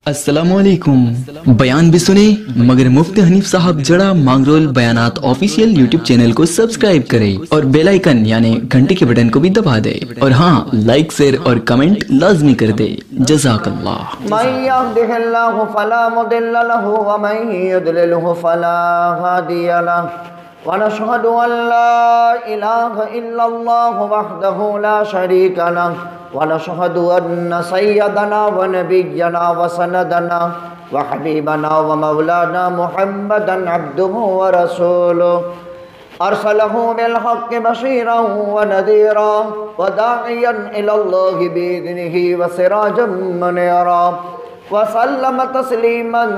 अस्सलामुअलैकुम। बयान भी सुने मगर मुफ्ती हनीफ साहब जड़ा मांगरोल बयानात ऑफिशियल यूट्यूब चैनल को सब्सक्राइब करें और बेल आइकन यानी घंटी के बटन को भी दबा दे और हाँ, लाइक शेयर और कमेंट लाजमी कर दे। जज़ाकल्लाह। मन यहदिहिल्लाहु फला मुदिल्ल लहु व मन युद्लिलहु फला हादिय लहु व नशहदु अन ला इलाहा इल्लल्लाहु वहदहु ला शरीका लहु व नशहदु अन्न सय्यदना व नबिय्यना व सनदना व हबीबना व मौलाना मुहम्मदन अब्दुहु व रसूलुहु अरसलहु बिलहक्कि बशीरन व नज़ीरा व दाइयन इलल्लाहि बिइज़निहि व सिराजन मुनीरा व सल्लम तस्लीमन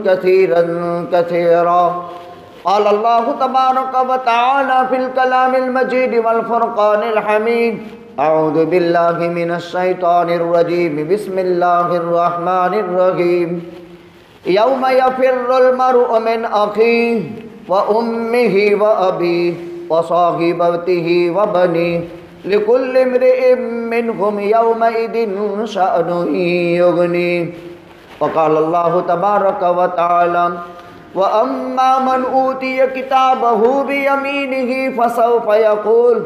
कसीरन कसीरा। क़ाल अल्लाहु तबारक व तआला फ़िल कलामिल मजीद वल फ़ुरक़ानिल हमीद। अऊज़ु बिल्लाहि मिनश शैतानिर रजीम। बिस्मिल्लाहिर रहमानिर रहीम। यौम यफ़िर्रुल मर्उ मिन अख़ीहि व उम्मिहि व अबीहि व साहिबतिहि व बनीहि लिकुल्लि इम्रिइन मिनहुम यौमइज़िन शअनुन युग़नीहि। वक़ाल अल्लाहु तबारक व तआला व अम्मा मन ऊतिय किताबहु बियमीनिहि फसौफ यक़ूल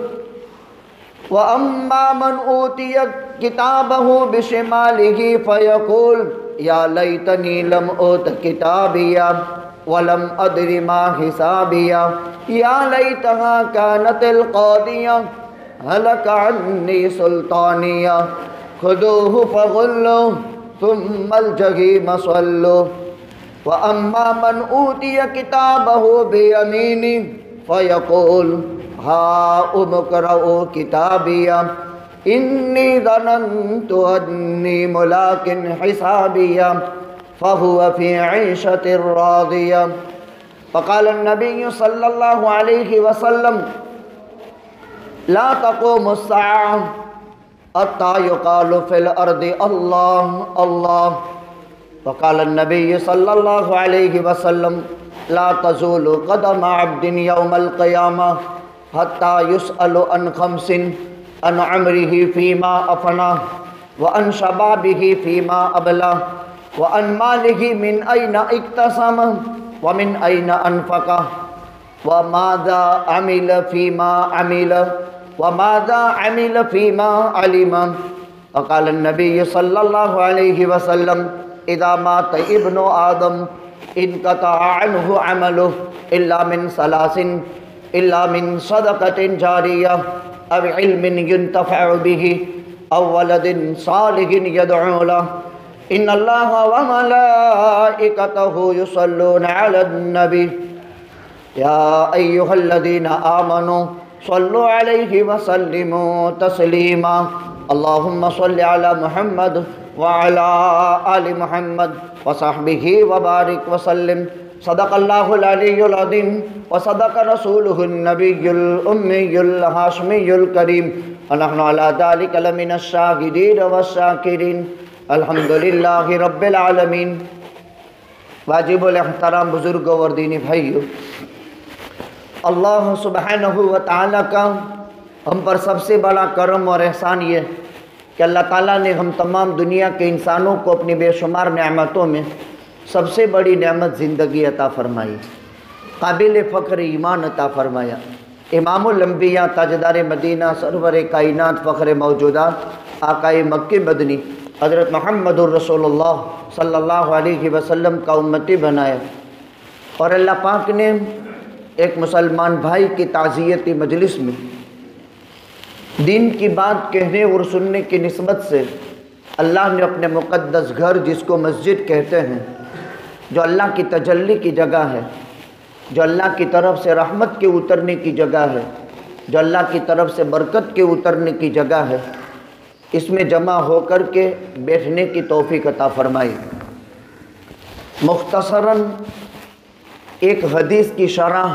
व अम्मा मन ऊतिय किताबहु बिशिमालिहि फयक़ूल या लैतनी लम ऊत किताबिया वलम अद्रि मा हिसाबिया या लैतहा कानतिल क़ादिया हलक अन्नी सुल्तानिया खुदूहु फग़ुल्लूहु थुम्मल जहीम सल्लूहु। व अम्मा मन ऊतिय किताबहु बियमीनिहि फयक़ूल हाउम इक़्रऊ किताबिया इन्नी ज़नन्तु अन्नी मुलाक़िन हिसाबिया फ़हुव फ़ी ईशतिर राज़िया। फ़क़ाल अन्नबिय्यु सल्लल्लाहु अलैहि वसल्लम ला तक़ूमुस्साअ हत्ता युक़ालु फ़िल अर्दि अल्लाह अल्लाह। फ़क़ाल अन्नबिय्यु सल्लल्लाहु अलैहि वसल्लम ला तज़ूलु क़दम अब्दिन यौमल क़ियामह हत्ता युसअलु अन ख़म्सिन अन उम्रिही फ़ीमा अफ़ना व अन शबाबिही फ़ीमा अबला व अन मालिही मिन ऐन इक्तसम व मिन ऐन अनफ़क़ा व माज़ा अमिल फ़ीमा अमिल व माज़ा अमिल फ़ीमा अलिम। फ़क़ाल अन्नबिय्यु सल्लल्लाहु अलैहि वसल्लम इज़ा मात इब्नु आदम इनक़तअ अन्हु अमलुहु इल्ला मिन सलासिन इल्ला मिन सदक़तिन जारिया अव इल्मिन युंतफ़अु बिही अव वलदिन सालिहिन यदअू लहु इन्नल्लाहा व मलाइकतहु युसल्लूना अलन नबी या अय्युहल्लज़ीना आमनू सल्लु अलैहि व सल्लिमू तस्लीमा। अल्लाहुम्मा सल्लि अला मुहम्मद व अला आलि मुहम्मद व सहबिही व बारिक व सल्लिम। सदक़ल्लाहुल अलियुल अज़ीम व सदक़ रसूलुहुन नबियुल उम्मियुल हाशिमियुल करीम व नहनु अला ज़ालिका लमिनश शाहिदीन वश्शाकिरीन। अल्हम्दुलिल्लाहि रब्बिल आलमीन। वाजिबुल एहतराम बुज़ुर्गों और दीनी भाइयों, अल्लाह सुब्हानहु व तआला का हम पर सबसे बड़ा करम और एहसान ये कि अल्लाह ताला ने हम तमाम दुनिया के इंसानों को अपनी बेशुमार नेमतों में सबसे बड़ी नेमत ज़िंदगी अता फ़रमाई, काबिल फ़ख्र ईमान अता फ़रमाया। इमामुल अंबिया ताजदार मदीना सरवर कायनात फ़ख्र मौजूदात आकाए मक्की मदनी हज़रत मुहम्मदुर रसूलुल्लाह सल्लल्लाहु अलैहि वसल्लम का उम्मती बनाया और अल्लाह पाक ने एक मुसलमान भाई की ताज़ियती मजलिस में दीन की बात कहने और सुनने की निस्बत से अल्लाह ने अपने मुक़द्दस घर जिसको मस्जिद कहते हैं, जो अल्लाह की तजल्ली की जगह है, जो अल्लाह की तरफ से रहमत के उतरने की जगह है, जो अल्लाह की तरफ से बरकत के उतरने की जगह है, इसमें जमा होकर के बैठने की तौफीक अता फ़रमाई। मुख्तसरन एक हदीस की शरह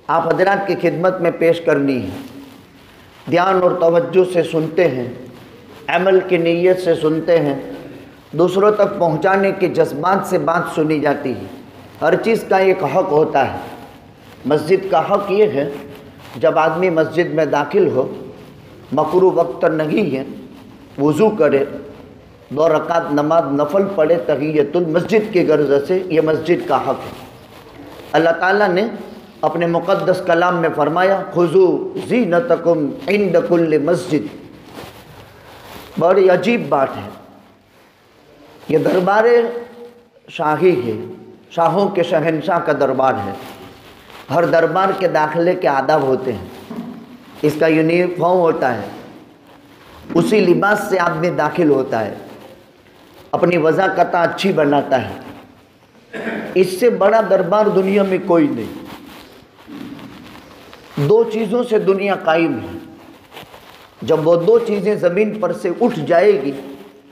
आप हज़रात की खिदमत में पेश करनी है। ध्यान और तवज्जो से सुनते हैं, अमल की नीयत से सुनते हैं, दूसरों तक पहुंचाने के जज्बात से बात सुनी जाती है। हर चीज़ का एक हक़ होता है। मस्जिद का हक़ ये है, जब आदमी मस्जिद में दाखिल हो, मकरूह वक्त नहीं है, वज़ू करे, 2 रकात नमाज नफल पढ़े तहियतुल मस्जिद की गर्ज से, ये मस्जिद का हक़ है। अल्लाह ताला ने अपने मुक़द्दस कलाम में फरमाया खुज़ू ज़ीनतकुम इंद कुल्लि मस्जिद। बड़ी अजीब बात है, ये दरबार शाही है, शाहों के शहंशाह का दरबार है। हर दरबार के दाखिले के आदाब होते हैं, इसका यूनिफॉर्म होता है, उसी लिबास से आदमी दाखिल होता है, अपनी वज़ाकता अच्छी बनाता है। इससे बड़ा दरबार दुनिया में कोई नहीं। 2 चीज़ों से दुनिया कायम है, जब वो 2 चीज़ें ज़मीन पर से उठ जाएगी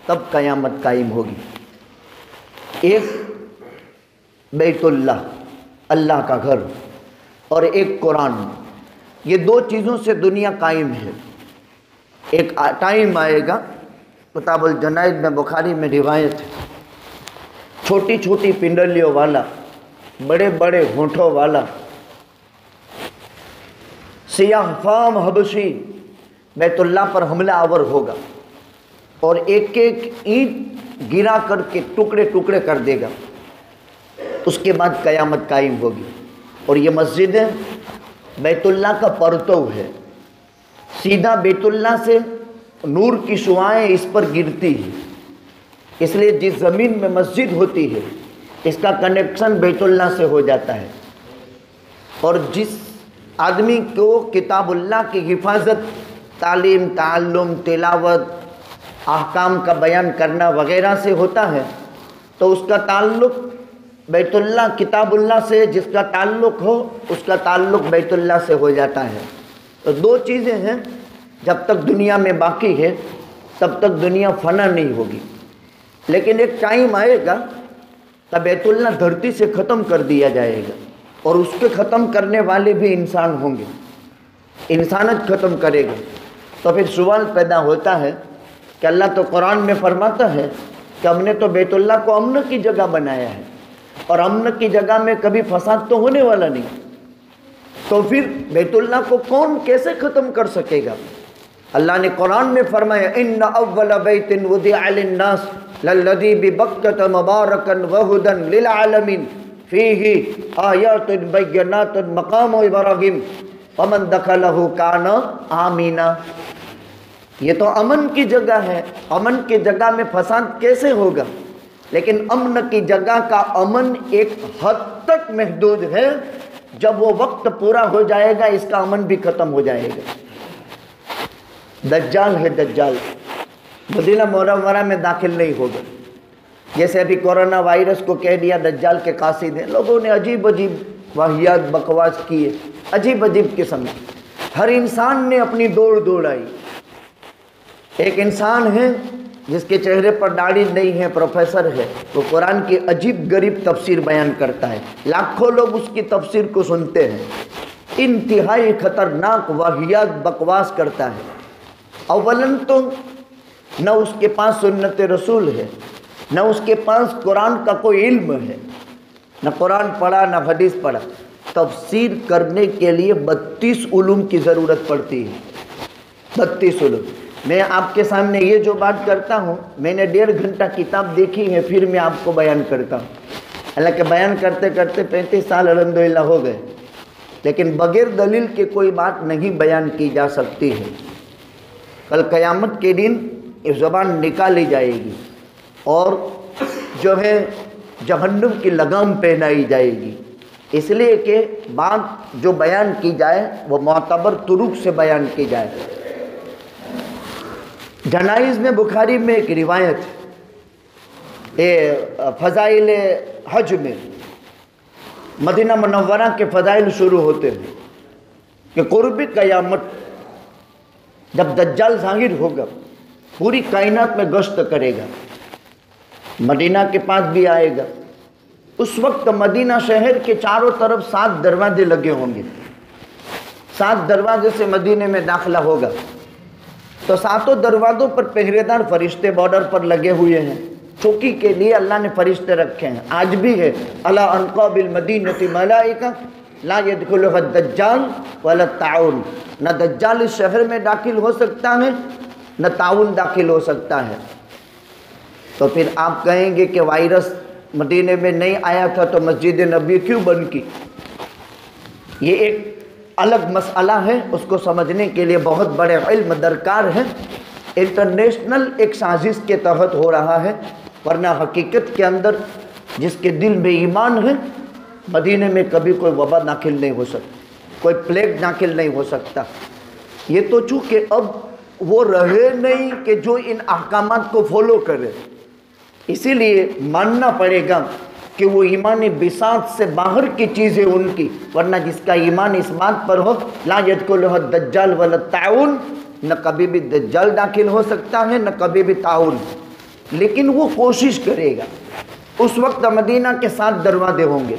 तब क़यामत कायम होगी। एक बैतुल्लाह, अल्लाह का घर, और एक कुरान। ये 2 चीज़ों से दुनिया कायम है। एक टाइम आएगा, किताबुल जनाइज़ में बुखारी में रिवायत है, छोटी छोटी पिंडलियों वाला, बड़े बड़े होंठों वाला, सियाह फाम हबशी बैतुल्लाह पर हमला आवर होगा और एक एक ईंट गिरा करके टुकड़े टुकड़े कर देगा। उसके बाद क़यामत कायम होगी। और ये मस्जिद बैतुल्लाह का परतव है, सीधा बैतुल्लाह से नूर की शुआएं इस पर गिरती है। इसलिए जिस ज़मीन में मस्जिद होती है इसका कनेक्शन बैतुल्लाह से हो जाता है। और जिस आदमी को किताबुल्लाह की हिफाजत, तालीम, ताल्लुम, तिलावत, अहकाम का बयान करना वगैरह से होता है तो उसका ताल्लुक़ बैतुल्लाह, किताबुल्लाह से जिसका ताल्लुक़ हो उसका ताल्लुक़ बैतुल्लाह से हो जाता है। तो 2 चीज़ें हैं, जब तक दुनिया में बाकी है तब तक दुनिया फना नहीं होगी। लेकिन एक टाइम आएगा तब बैतुल्लाह धरती से ख़त्म कर दिया जाएगा और उसके ख़त्म करने वाले भी इंसान होंगे, इंसानियत ख़त्म करेगा। तो फिर सवाल पैदा होता है कि अल्लाह तो कुरान में फरमाता है कि हमने तो बैतुल्लाह को अमन की जगह बनाया है और अमन की जगह में कभी फसाद तो होने वाला नहीं, तो फिर बैतुल्लाह को कौन कैसे ख़त्म कर सकेगा? अल्लाह ने कुरान में फरमाया इन्ना अव्वल बैतिन वुदिअ लिन्नास लल्लज़ी बिबक्कत मुबारकन व हुदन लिल आलमीन फीही आयातुन बय्यनातुन मक़ाम इब्राहीम वमन दखलहु काना आमीना। ये तो अमन की जगह है, अमन की जगह में फसाद कैसे होगा? लेकिन अमन की जगह का अमन एक हद तक महदूद है, जब वो वक्त पूरा हो जाएगा इसका अमन भी ख़त्म हो जाएगा। दज्जाल है, दज्जाल मदीना मुनव्वरा में दाखिल नहीं होगा। जैसे अभी कोरोना वायरस को कह दिया दज्जाल के कासिद हैं, लोगों ने अजीब अजीब वाहियात बकवास किए, अजीब अजीब किस्म। हर इंसान ने अपनी दौड़ दौड़ाई। एक इंसान है जिसके चेहरे पर दाढ़ी नहीं है, प्रोफेसर है, वो कुरान की अजीब गरीब तफसीर बयान करता है, लाखों लोग उसकी तफसीर को सुनते हैं। इंतहाई खतरनाक वाहियात बकवास करता है। अव्वलन तो न उसके पास सुन्नत रसूल है, न उसके पास कुरान का कोई इल्म है, न कुरान पढ़ा न हदीस पढ़ा। तफसीर करने के लिए 32 उलूम की ज़रूरत पड़ती है, 32 उलूम। मैं आपके सामने ये जो बात करता हूँ, मैंने 1.5 घंटा किताब देखी है, फिर मैं आपको बयान करता हूँ। हालांकि बयान करते करते 35 साल अल्हम्दुलिल्लाह हो गए, लेकिन बगैर दलील के कोई बात नहीं बयान की जा सकती है। कल क़यामत के दिन ये ज़बान निकाली जाएगी और जो है जहन्नुम की लगाम पहनाई जाएगी, इसलिए कि बात जो बयान की जाए वो मोतबर तुरुक से बयान की जाए। जनाइज़ में बुखारी में एक रिवायत फ़ज़ाइल हज में मदीना मुनव्वरा के फ़ज़ाइल शुरू होते हैं कि क़ुर्ब क़यामत जब दज्जाल ज़ाहिर होगा, पूरी कायनात में गश्त करेगा, मदीना के पास भी आएगा। उस वक्त मदीना शहर के चारों तरफ 7 दरवाजे लगे होंगे, 7 दरवाजे से मदीने में दाखिला होगा। तो 7 दरवाज़ों पर पहरेदार फरिश्ते बॉर्डर पर लगे हुए हैं, चौकी के लिए अल्लाह ने फरिश्ते रखे हैं। आज भी है अला अनक़ा बिल मदीनति मलाइका ला यदखुलुहा दज्जाल वला ताउन। न दज्जाल इस शहर में दाखिल हो सकता है, न ताउन दाखिल हो सकता है। تو پھر آپ کہیں گے کہ وائرس مدینے میں نہیں آیا تھا تو مسجد نبوی کیوں بند کی؟ یہ ایک الگ مسئلہ ہے، اس کو سمجھنے کے لیے بہت بڑے علم درکار ہے۔ انٹرنیشنل ایک سازش کے تحت ہو رہا ہے، ورنہ حقیقت کے اندر جس کے دل میں ایمان ہے مدینے میں کبھی کوئی وبا داخل نہیں ہو سکتا، کوئی پلیگ داخل نہیں ہو سکتا۔ یہ تو چونکہ اب وہ رہے نہیں کہ جو ان احکامات کو فالو کرے، اسی لیے ماننا پڑے گا کہ وہ ایمان بساط سے باہر کی چیزیں ان کی، ورنہ جس کا ایمان اس بات پر ہو لا يدخلہ الدجال ولا الطاعون، نہ کبھی بھی دجال داخل ہو سکتا ہے نہ کبھی بھی طاعون، لیکن وہ کوشش کرے گا۔ اس وقت مدینہ کے 7 دروازے ہوں گے،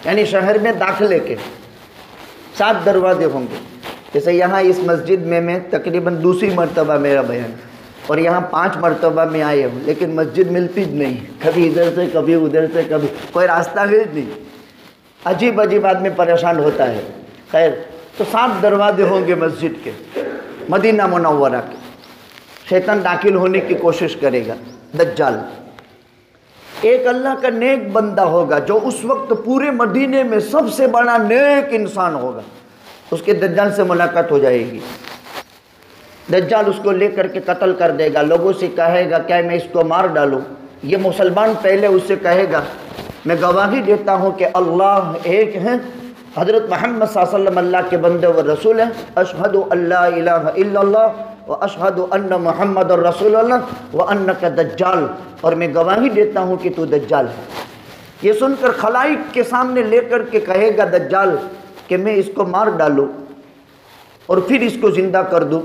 یعنی شہر میں داخلے کے 7 دروازے ہوں گے۔ جیسے یہاں اس مسجد میں تقریباً دوسری مرتبہ میرا بیان، اور یہاں 5 مرتبہ میں آئے ہوں، لیکن مسجد ملتی نہیں، کبھی ادھر سے کبھی ادھر سے، کبھی کوئی راستہ ہے نہیں، عجیب عجیب آدمی پریشان ہوتا ہے۔ خیر، تو 7 دروازے ہوں گے مسجد کے، مدینہ منورہ کے۔ شیطان داخل ہونے کی کوشش کرے گا، دجال۔ ایک اللہ کا نیک بندہ ہوگا جو اس وقت پورے مدینے میں سب سے بڑا نیک انسان ہوگا، اس کے دجال سے ملاقات ہو جائے گی۔ دجال اس کو لے کر کے قتل کر دے گا، لوگوں سے کہے گا کیا میں اس کو مار ڈالوں؟ یہ مسلمان پہلے اس سے کہے گا میں گواہی دیتا ہوں کہ اللہ ایک ہے، حضرت محمد صلی اللہ علیہ وسلم اللہ کے بندے و رسول ہیں، اشہد ان لا الہ الا اللہ واشہد ان محمد رسول اللہ وانک دجال، اور میں گواہی دیتا ہوں کہ تو دجال ہے۔ یہ سن کر خلائق کے سامنے لے کر کے کہے گا دجال کہ میں اس کو مار ڈالوں اور پھر اس کو زندہ کر دوں،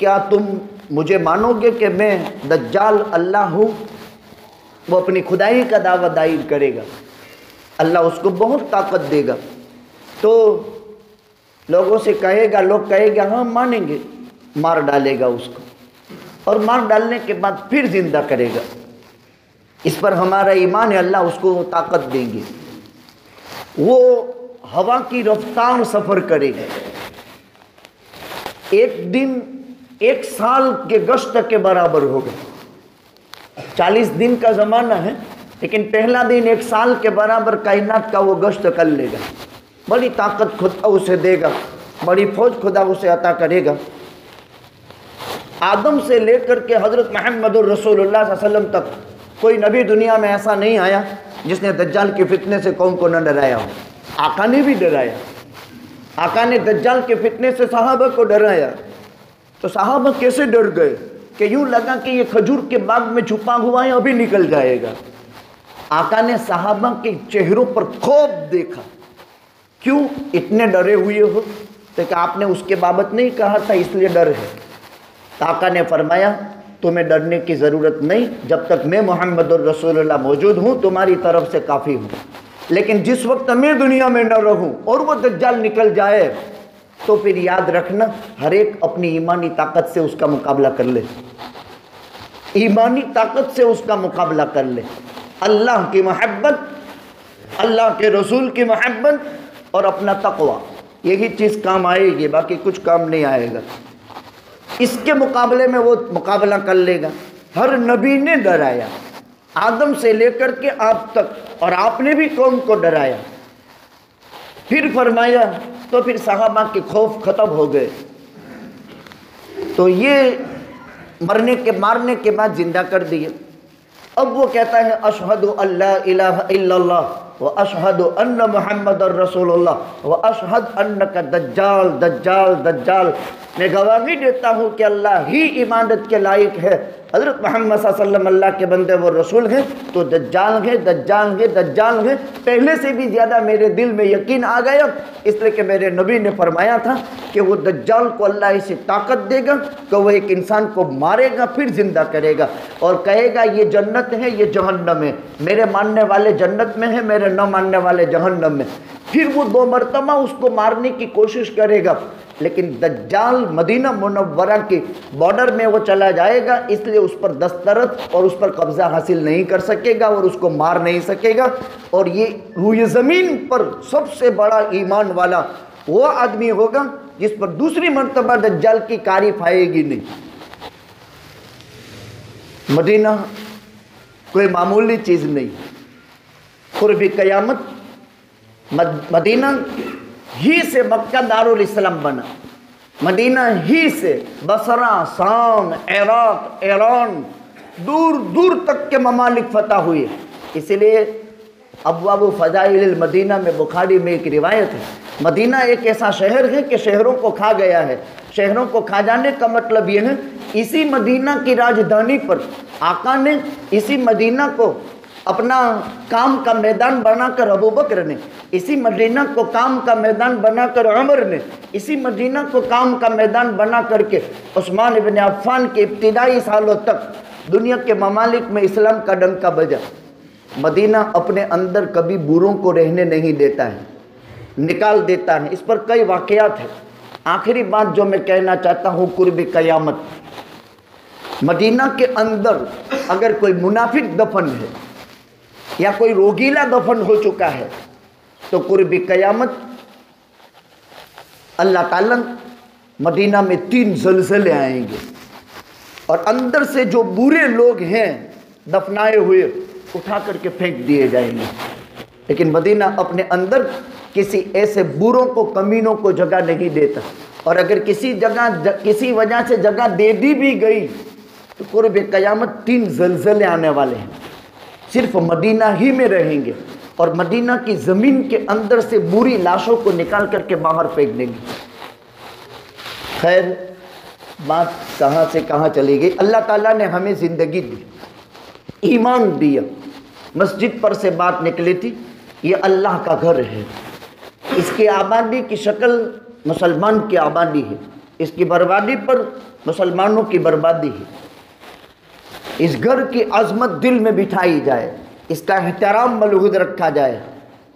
کیا تم مجھے مانو گے کہ میں دجال اللہ ہوں؟ وہ اپنی خدائی کا دعویٰ دائر کرے گا، اللہ اس کو بہت طاقت دے گا، تو لوگوں سے کہے گا، لوگ کہے گا ہاں مانیں گے، مار ڈالے گا اس کو، اور مار ڈالنے کے بعد پھر زندہ کرے گا۔ اس پر ہمارا ایمان ہے، اللہ اس کو طاقت دیں گے، وہ ہوا کی رفتار سفر کرے گا، ایک دن 1 سال کے گشت کے برابر ہوگا۔ 40 دن کا زمانہ ہے، لیکن پہلا دن 1 سال کے برابر کائنات کا وہ گشت کر لے گا۔ بڑی طاقت خدا اسے دے گا، بڑی فوج خدا اسے عطا کرے گا۔ آدم سے لے کر کے حضرت محمد الرسول اللہ صلی اللہ علیہ وسلم تک کوئی نبی دنیا میں ایسا نہیں آیا جس نے دجال کے فتنے سے قوم کو نہ ڈرایا ہو۔ آقا نے بھی ڈرایا، آقا نے دجال کے فتنے سے صحابہ کو ڈرایا، تو صحابہ کیسے ڈر گئے کہ یوں لگا کہ یہ کھجور کے باغ میں چھپا ہوا ہے ابھی نکل جائے گا۔ آقا نے صحابہ کے چہروں پر خوف دیکھا، کیوں اتنے ڈرے ہوئے ہو؟ کہ آپ نے اس کے بابت نہیں کہا تھا اس لیے ڈر ہے۔ آقا نے فرمایا تمہیں ڈرنے کی ضرورت نہیں، جب تک میں محمد الرسول اللہ موجود ہوں تمہاری طرف سے کافی ہوں، لیکن جس وقت میں دنیا میں نہ رہوں اور وہ دجال نکل جائے تو پھر یاد رکھنا ہر ایک اپنی ایمانی طاقت سے اس کا مقابلہ کر لے، ایمانی طاقت سے اس کا مقابلہ کر لے۔ اللہ کی محبت، اللہ کے رسول کی محبت اور اپنا تقوی، یہی چیز کام آئے گی، باقی کچھ کام نہیں آئے گا۔ اس کے مقابلے میں وہ مقابلہ کر لے گا۔ ہر نبی نے ڈرایا، آدم سے لے کر کے آپ تک، اور آپ نے بھی قوم کو ڈرایا۔ پھر فرمایا تو پھر صحابہ کے خوف ختم ہو گئے، تو یہ مارنے کے بعد زندہ کر دیے۔ اب وہ کہتا ہے اشہد ان لا الہ الا اللہ واشہد ان محمد الرسول اللہ واشہد انک دجال دجال دجال، میں گواہی دیتا ہوں کہ اللہ ہی عبادت کے لائق ہے، حضرت محمد صلی اللہ علیہ وسلم اللہ کے بندے و رسول ہیں، تو دجال ہے دجال ہے دجال ہے۔ پہلے سے بھی زیادہ میرے دل میں یقین آ گیا، اس لیے کہ میرے نبی نے فرمایا تھا کہ وہ دجال کو اللہ اسے طاقت دے گا کہ وہ ایک انسان کو مارے گا پھر زندہ کرے گا، اور کہے گا یہ جنت ہے یہ جہنم ہے، میرے ماننے والے جنت میں ہیں میرے نہ ماننے والے جہنم میں۔ پھر وہ 2 مرتبہ اس کو مارنے کی کوشش کرے گا، لیکن دجال مدینہ منورہ کی بارڈر میں وہ چلا جائے گا، اس لیے اس پر دسترد اور اس پر قبضہ حاصل نہیں کر سکے گا اور اس کو مار نہیں سکے گا۔ اور یہ روئے زمین پر سب سے بڑا ایمان والا وہ آدمی ہوگا جس پر دوسری مرتبہ دجال کی تعریف آئے گی نہیں۔ مدینہ कोई मामूली चीज़ नहीं। कुर्ब क़यामत मदीना ही से मक्का दारुल इस्लाम बना, मदीना ही से बसरा, शाम, इराक, ईरान, दूर दूर तक के ममालिक फतह हुए। इसलिए अब्वाब फ़ज़ाइल मदीना में बुखारी में एक रिवायत है, मदीना एक ऐसा शहर है कि शहरों को खा गया है। शहरों को खा जाने का मतलब ये है, इसी मदीना की राजधानी पर आका ने, इसी मदीना को अपना काम का मैदान बनाकर अबू बकर ने, इसी मदीना को काम का मैदान बनाकर उमर ने, इसी मदीना को काम का मैदान बना करके उस्मान इब्न अफ़्फ़ान के इब्तिदाई सालों तक दुनिया के ममालिक में इस्लाम का डंका बजा। मदीना अपने अंदर कभी बुरों को रहने नहीं देता है, निकाल देता है। इस पर कई वाक़यात हैं। आखिरी बात जो मैं कहना चाहता हूँ, कुर्ब क़यामत, मदीना के अंदर अगर कोई मुनाफिक दफन है या कोई रोगीला दफन हो चुका है तो कुर्ब क़यामत अल्लाह ताला मदीना में 3 ज़लज़ले आएंगे और अंदर से जो बुरे लोग हैं दफनाए हुए उठा करके फेंक दिए जाएंगे। लेकिन मदीना अपने अंदर किसी ऐसे बुरों को, कमीनों को जगह नहीं देता। और अगर किसी वजह से जगह दे दी भी गई तो कुर्ब क़यामत 3 ज़लज़ले आने वाले हैं, सिर्फ मदीना ही में रहेंगे और मदीना की ज़मीन के अंदर से बुरी लाशों को निकाल करके बाहर फेंक देंगे। खैर, बात कहाँ से कहाँ चली गई। अल्लाह ताला ने हमें ज़िंदगी दी, ईमान दिया। मस्जिद पर से बात निकली थी, ये अल्लाह का घर है, इसकी आबादी की शक्ल मुसलमान की आबादी है, इसकी बर्बादी पर मुसलमानों की बर्बादी है। इस घर की अज़मत दिल में बिठाई जाए, इसका एहतराम मलहूद रखा जाए।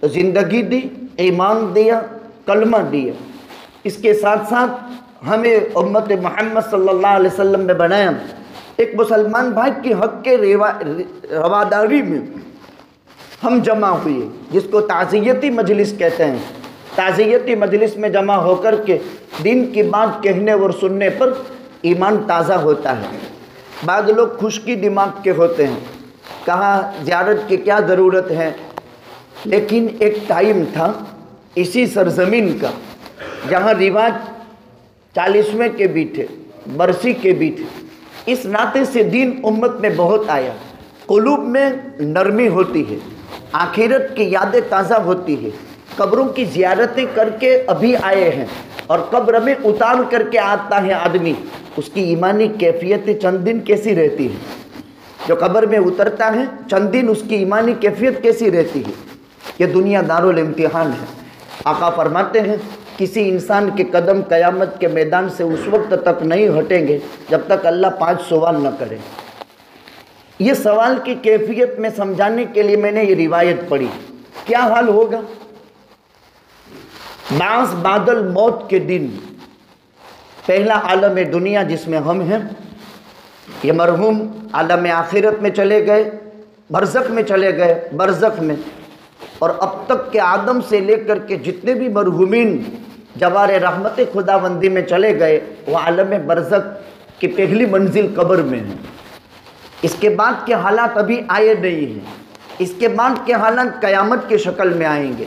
तो ज़िंदगी दी, ईमान दिया, कलमा दिया। इसके साथ साथ हमें उम्मत मोहम्मद सल्लल्लाहु अलैहि वसल्लम में बनाया। एक मुसलमान भाई की हक़ के रवादारी में हम जमा हुए, जिसको ताज़ियती मजलिस कहते हैं। ताज़ियती मजलिस में जमा होकर के दीन की बात कहने और सुनने पर ईमान ताज़ा होता है। बाद लोग खुशकी दिमाग के होते हैं, कहाँ ज़ियारत की क्या ज़रूरत है। लेकिन एक टाइम था इसी सरज़मीन का जहाँ रिवाज 40वें के भी थे, बरसी के भी थे। इस नाते से दीन उम्मत में बहुत आया, क़ुलूब में नरमी होती है, आखिरत की यादें ताज़ा होती है। कब्रों की ज़ियारतें करके अभी आए हैं और कब्र में उतार करके आता है आदमी, उसकी ईमानी कैफियत चंद दिन कैसी रहती है। जो कब्र में उतरता है चंद दिन उसकी ईमानी कैफियत कैसी रहती है। ये दुनिया दारुल इम्तिहान है। आका फरमाते हैं किसी इंसान के कदम क़यामत के मैदान से उस वक्त तक नहीं हटेंगे जब तक अल्लाह 5 सवाल न करे। ये सवाल की कैफियत में समझाने के लिए मैंने ये रिवायत पढ़ी। क्या हाल होगा? बास बादल मौत के दिन पहला आलम दुनिया जिसमें हम हैं, ये मरहूम आलम आखिरत में चले गए, बरज़ख में चले गए, बरज़ख में। और अब तक के आदम से लेकर के जितने भी मरहूमीन जवार रहमत खुदाबंदी में चले गए, वो आलम बरज़ख की पहली मंजिल कब्र में है। इसके बाद के हालात अभी आए नहीं हैं। इसके बाद के हालात क़यामत की शक्ल में आएंगे।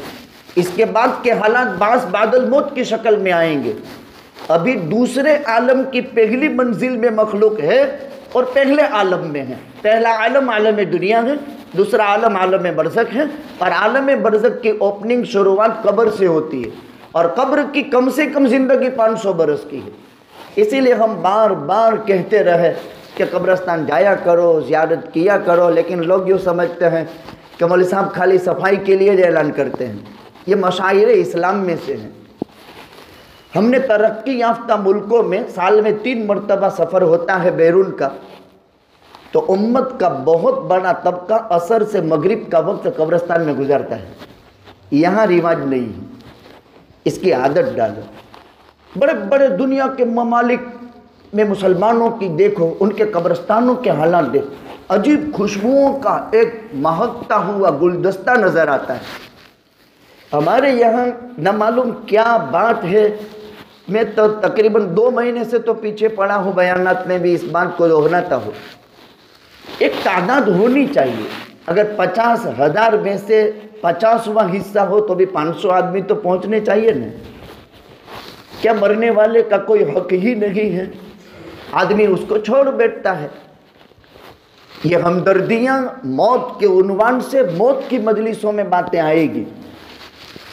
इसके बाद के हालात बास बादल मौत की शक्ल में आएंगे। अभी दूसरे आलम की पहली मंजिल में मखलूक है और पहले आलम में है। पहला आलम आलम दुनिया है, दूसरा आलम आलम बरज़ख है। और आलम बरज़ख की ओपनिंग शुरुआत कब्र से होती है और कब्र की कम से कम ज़िंदगी 500 बरस की है। इसीलिए हम बार बार कहते रहे कि कब्रस्तान जाया करो, ज़ियारत किया करो। लेकिन लोग यूँ समझते हैं कि मौलवी साहब खाली सफाई के लिए ऐलान करते हैं। ये मशाइर इस्लाम में से हैं। हमने तरक्की याफ्ता मुल्कों में साल में 3 मरतबा सफ़र होता है बैरून का, तो उम्मत का बहुत बड़ा तबका असर से मगरिब का वक्त कब्रस्तान में गुजरता है। यहाँ रिवाज नहीं है, इसकी आदत डालो। बड़े बड़े दुनिया के ममालिक में मुसलमानों की देखो, उनके कब्रस्तानों के हालात देखो, अजीब खुशबुओं का एक महकता हुआ गुलदस्ता नज़र आता है। हमारे यहाँ न मालूम क्या बात है। मैं तो तकरीबन 2 महीने से तो पीछे पड़ा हूँ बयानात में भी इस बात को दोहराता हूँ। एक तादाद होनी चाहिए। अगर 50,000 में से 50वां हिस्सा हो तो भी 500 आदमी तो पहुंचने चाहिए ना। क्या मरने वाले का कोई हक ही नहीं है? आदमी उसको छोड़ बैठता है। ये हमदर्दियां मौत के उन्वान से मौत की मजलिसों में बातें आएगी,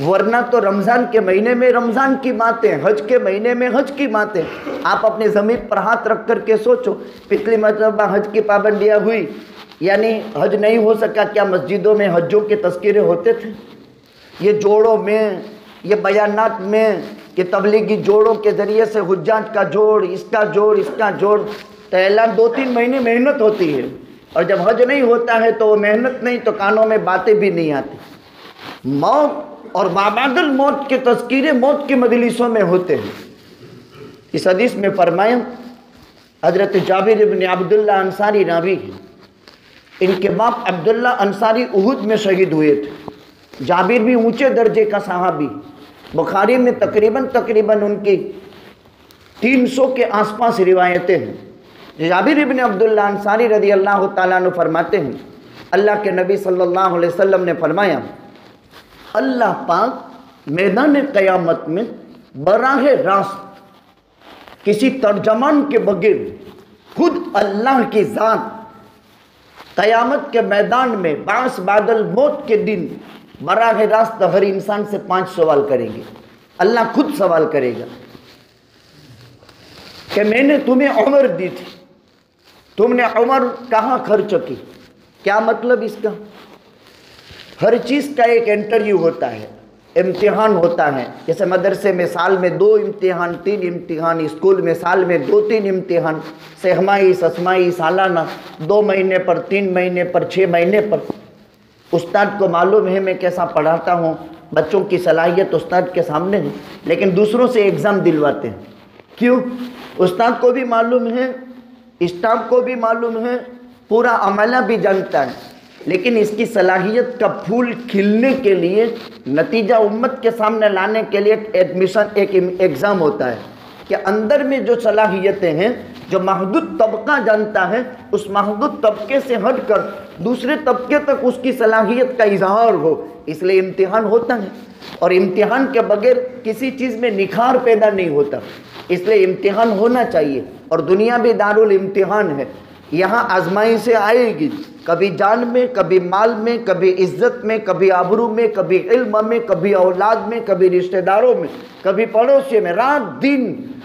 वरना तो रमज़ान के महीने में रमज़ान की बातें, हज के महीने में हज की बातें। आप अपने ज़मीन पर हाथ रख कर के सोचो, पिछली मरतबा हज की पाबंदियाँ हुई, यानी हज नहीं हो सका, क्या मस्जिदों में हज्जों के तस्कीरे होते थे? ये जोड़ों में, ये बयानात में कि तबलीगी जोड़ों के ज़रिए से हुज्जाज का जोड़, इसका जोड़, इसका जोड़, तो ऐलान 2-3 महीने मेहनत होती है, और जब हज नहीं होता है तो वो मेहनत नहीं तो कानों में बातें भी नहीं आती। मौत और बाबादल मौत के तज़किरे मौत की मजलिसों में होते हैं। इस हदीस में फरमाया, हज़रत जाबिर इब्न अब्दुल्लाह अंसारी रावी हैं, इनके बाप अब्दुल्ला अंसारी उहुद में शहीद हुए थे। जाबिर भी ऊंचे दर्जे का सहाबी, बुखारी में तकरीबन उनकी 300 के आसपास रिवायतें हैं। जाबिर इब्न अब्दुल्ला अंसारी रज़ी अल्लाह ताला अन्हु फरमाते हैं, अल्लाह के नबी सल्लल्लाहु अलैहि वसल्लम ने फरमाया, अल्लाह पाक मैदान क़यामत में बराह रास्त किसी तर्जमान के बगैर खुद अल्लाह की ज़ात क़यामत के मैदान में बास बादल मौत के दिन बराह रास्त हर इंसान से 5 सवाल करेंगे। अल्लाह खुद सवाल करेगा कि मैंने तुम्हें उम्र दी थी, तुमने उम्र कहाँ खर्च की? क्या मतलब इसका? हर चीज़ का एक इंटरव्यू होता है, इम्तिहान होता है। जैसे मदरसे में साल में 2 इम्तिहान, 3 इम्तिहान, स्कूल में साल में 2-3 इम्तिहान, सहमाई ससमाई सालाना, 2 महीने पर, 3 महीने पर, 6 महीने पर। उस्ताद को मालूम है मैं कैसा पढ़ाता हूँ, बच्चों की सलाहियत उस्ताद के सामने है, लेकिन दूसरों से एग्ज़ाम दिलवाते हैं। क्यों? उस्ताद को भी मालूम है, स्टाफ को भी मालूम है, पूरा अमला भी जानता है, लेकिन इसकी सलाहियत का फूल खिलने के लिए, नतीजा उम्मत के सामने लाने के लिए एडमिशन, एक एग्ज़ाम होता है कि अंदर में जो सलाहियतें हैं, जो महदूद तबका जानता है, उस महदूद तबके से हटकर दूसरे तबके तक उसकी सलाहियत का इजहार हो, इसलिए इम्तिहान होता है। और इम्तिहान के बगैर किसी चीज़ में निखार पैदा नहीं होता, इसलिए इम्तिहान होना चाहिए। और दुनिया भी दारुल इम्तिहान है, यहाँ आजमाइशें आएगी, कभी जान में, कभी माल में, कभी इज्जत में, कभी आबरू में, कभी इल्म में, कभी औलाद में, कभी रिश्तेदारों में, कभी पड़ोसियों में। रात दिन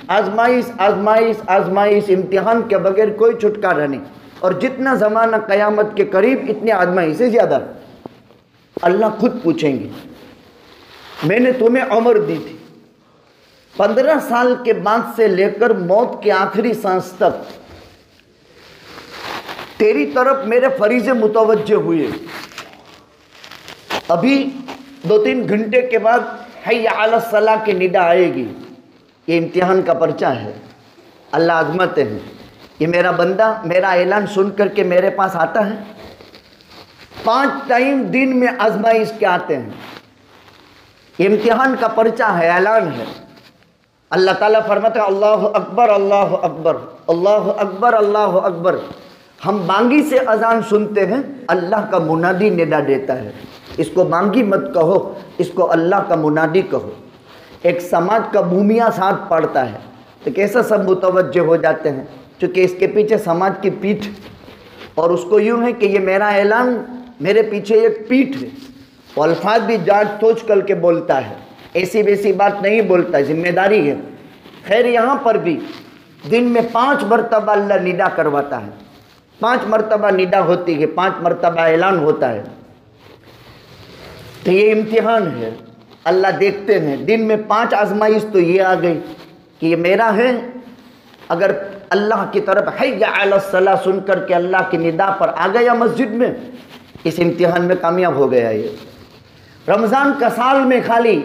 आजमाइश आजमाइश आजमाइश, इम्तिहान के बगैर कोई छुटकारा नहीं। और जितना ज़माना क़यामत के करीब, इतने आजमाइशें ज़्यादा। अल्लाह खुद पूछेंगे, मैंने तुम्हें उम्र दी थी, 15 साल के बाद से लेकर मौत के आखिरी सांस तक तेरी तरफ मेरे फरीज़े मुतवज्जे हुए। अभी 2-3 घंटे के बाद हय्या अला सलाह की निदा आएगी। ये इम्तिहान का पर्चा है, अल्लाह आज़माते हैं। ये मेरा बंदा मेरा ऐलान सुन करके मेरे पास आता है। 5 टाइम दिन में आजमाइश के आते हैं। इम्तिहान का पर्चा है, ऐलान है। अल्लाह ताला फरमाते हैं, अल्लाह अकबर अल्लाह अकबर अल्लाह अकबर अल्लाह अकबर। हम बांगी से अजान सुनते हैं, अल्लाह का मुनादी निदा देता है, इसको बांगी मत कहो, इसको अल्लाह का मुनादी कहो। एक समाज का भूमिया साथ पड़ता है तो कैसा सब मुतवज्जे हो जाते हैं, क्योंकि इसके पीछे समाज की पीठ, और उसको यूँ है कि ये मेरा ऐलान, मेरे पीछे एक पीठ है। वो अल्फाज भी जांच सोच करके बोलता है, ऐसी वैसी बात नहीं बोलता, जिम्मेदारी है। खैर यहाँ पर भी दिन में 5 मरतबा अल्लाह निदा करवाता है, 5 मरतबा निदा होती है, 5 मरतबा ऐलान होता है। तो ये इम्तिहान है, अल्लाह देखते हैं। दिन में 5 आजमाइश तो ये आ गई कि ये मेरा है। अगर अल्लाह की तरफ हय्या अला सलाह सुन कर के अल्लाह की निदा पर आ गया मस्जिद में, इस इम्तिहान में कामयाब हो गया। ये रमज़ान का साल में खाली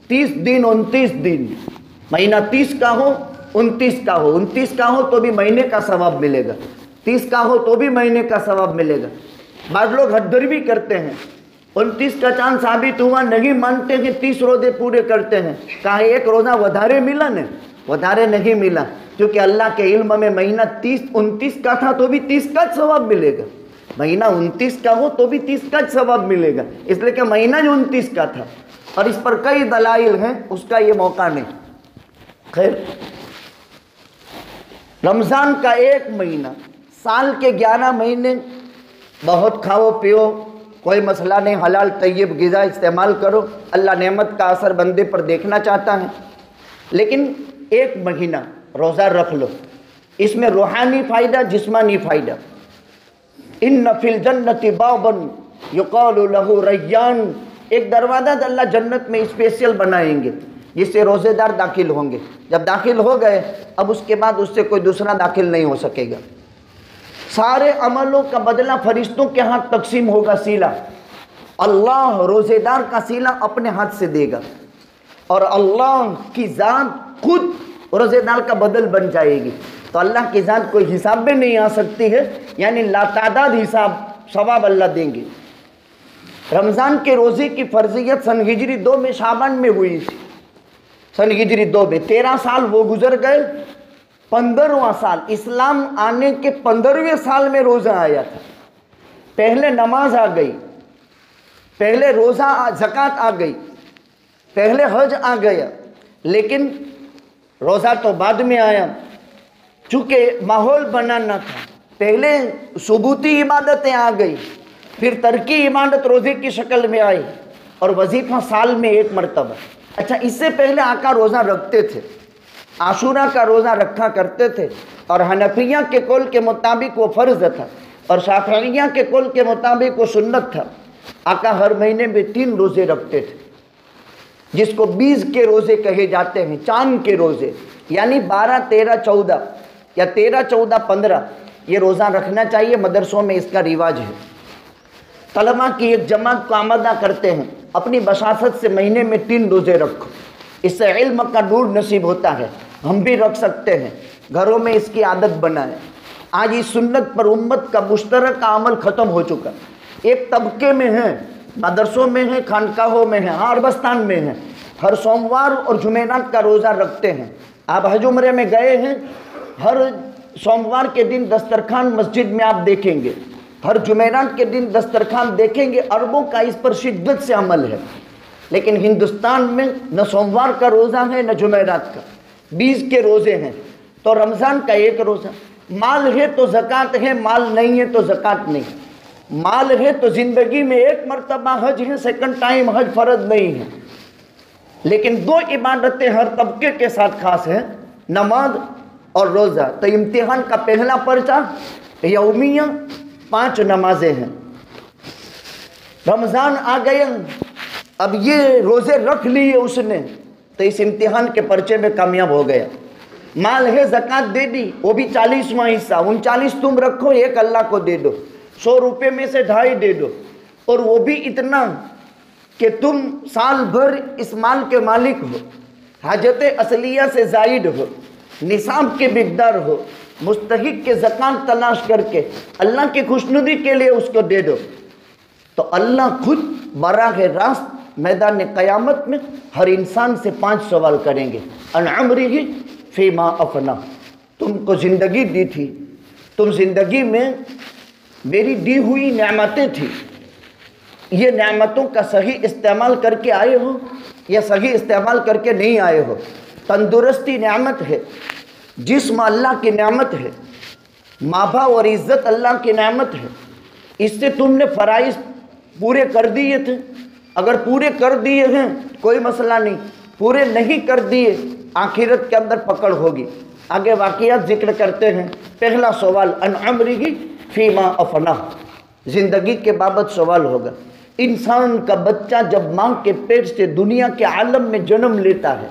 30 दिन 29 दिन, महीना 30 का हो 29 का हो, 29 का हो तो भी महीने का सवाब मिलेगा, 30 का हो तो भी महीने का सवाब मिलेगा। बाद लोग हद्दर भी करते हैं, 29 का चांद साबित हुआ, नहीं मानते हैं, 30 रोज़े पूरे करते हैं। कहा एक रोज़ा वधारे मिला ने, वधारे नहीं मिला। क्योंकि अल्लाह के इल्म में महीना 29 का था तो भी 30 का सवाब मिलेगा, महीना 29 का हो तो भी 30 का सवाब मिलेगा, इसलिए कि महीना जो 29 का था। और इस पर कई दलाइल हैं, उसका ये मौका नहीं। खैर, रमज़ान का एक महीना, साल के 11 महीने बहुत खाओ पियो, कोई मसला नहीं, हलाल तैयब ग़िज़ा इस्तेमाल करो, अल्लाह नेमत का असर बंदे पर देखना चाहता है। लेकिन एक महीना रोज़ा रख लो, इसमें रूहानी फ़ायदा, जिस्मानी फ़ायदा। इन्न फिल जन्नति बाबन युक़ालु लहू रय्यान, एक दरवाज़ा अल्लाह जन्नत में स्पेशल बनाएंगे जिससे रोज़ेदार दाखिल होंगे। जब दाखिल हो गए अब उसके बाद उससे कोई दूसरा दाखिल नहीं हो सकेगा। सारे अमलों का बदला फरिश्तों के हाथ तकसीम होगा सीला, अल्लाह रोज़ेदार का सीला अपने हाथ से देगा और अल्लाह की ज़ात खुद रोज़ेदार का बदल बन जाएगी। तो अल्लाह की ज़ात कोई हिसाब में नहीं आ सकती है, यानी लातादाद हिसाब सवाब अल्लाह देंगे। रमज़ान के रोज़े की फ़र्ज़ियत सन हिजरी 2 में शाबान में हुई थी। सन हिजरी 2 में 13 साल वो गुजर गए, 15वां साल इस्लाम आने के 15वें साल में रोज़ा आया था। पहले नमाज आ गई, पहले रोज़ा ज़कात आ गई, पहले हज आ गया, लेकिन रोज़ा तो बाद में आया। चूँकि माहौल बनाना था, पहले सुबूती इबादतें आ गई, फिर तरकी इबादत रोज़े की शक्ल में आई और वजीफ़ा साल में एक मरतबा। अच्छा, इससे पहले आका रोज़ा रखते थे, आशूरा का रोज़ा रखा करते थे और हनफिया के कौल के मुताबिक वो फ़र्ज़ था और शाफ़िइया के कौल के मुताबिक वो सुन्नत था। आका हर महीने में 3 रोज़े रखते थे, जिसको 20 के रोज़े कहे जाते हैं, चांद के रोज़े, यानी 12, 13, 14 या 13, 14, 15 ये रोज़ा रखना चाहिए। मदरसों में इसका रिवाज है। तलबा की एक जमात को आमदा करते हैं, अपनी बशासत से महीने में 3 रोज़े रखो, इससे इल्म का नूर नसीब होता है। हम भी रख सकते हैं, घरों में इसकी आदत बनाएं। आज इस सुन्नत पर उम्मत का मुश्तरक अमल ख़त्म हो चुका। एक तबके में है, मदरसों में है, खानकाहों में है, अरबस्तान में है, हर सोमवार और जुमेरात का रोज़ा रखते हैं। आप हज उम्रे में गए हैं, हर सोमवार के दिन दस्तरखान मस्जिद में आप देखेंगे, हर जुमेरात के दिन दस्तरखान देखेंगे। अरबों का इस पर शिद्दत से अमल है, लेकिन हिंदुस्तान में न सोमवार का रोज़ा है न जुमेरात का, 20 के रोज़े हैं। तो रमज़ान का एक रोज़ा, माल है तो ज़कात है, माल नहीं है तो ज़कात नहीं। माल है तो ज़िंदगी में एक मरतबा हज है, सेकंड टाइम हज फ़र्ज नहीं है। लेकिन 2 इबादतें हर तबके के साथ खास हैं, नमाज और रोज़ा। तो इम्तिहान का पहला पर्चा यौमिया 5 नमाजें हैं। रमज़ान आ गया, अब ये रोज़े रख लिए उसने, तो इस इम्तिहान के पर्चे में कामयाब हो गया। माल है, ज़कात दे दी, वो भी 40वां हिस्सा, 39 तुम रखो, 1 अल्लाह को दे दो, 100 रुपये में से 2.5 दे दो, और वो भी इतना कि तुम साल भर इस माल के मालिक हो, हाजत असलिया से ज़ायद हो, निसाब के मिक़दार हो, मुस्तहिक के ज़कात तलाश करके अल्लाह की खुशनुदी के लिए उसको दे दो। तो अल्लाह खुद बराह रास्त मैदान क़यामत में हर इंसान से 5 सवाल करेंगे। अन अमरिही फ़ीमा अफ़ना, तुमको ज़िंदगी दी थी, तुम ज़िंदगी में मेरी दी हुई नेमतें थी, ये नेमतों का सही इस्तेमाल करके आए हो या सही इस्तेमाल करके नहीं आए हो। तंदुरुस्ती नेमत है, जिस्म अल्लाह की नेमत है, माभा और इज़्ज़त अल्लाह की नेमत है, इससे तुमने फ़राइज़ पूरे कर दिए थे। अगर पूरे कर दिए हैं कोई मसला नहीं, पूरे नहीं कर दिए आखिरत के अंदर पकड़ होगी। आगे वाक़ियात जिक्र करते हैं। पहला सवाल अन अमरिही फ़ीमा अफ़ना, ज़िंदगी के बाबत सवाल होगा। इंसान का बच्चा जब माँ के पेट से दुनिया के आलम में जन्म लेता है,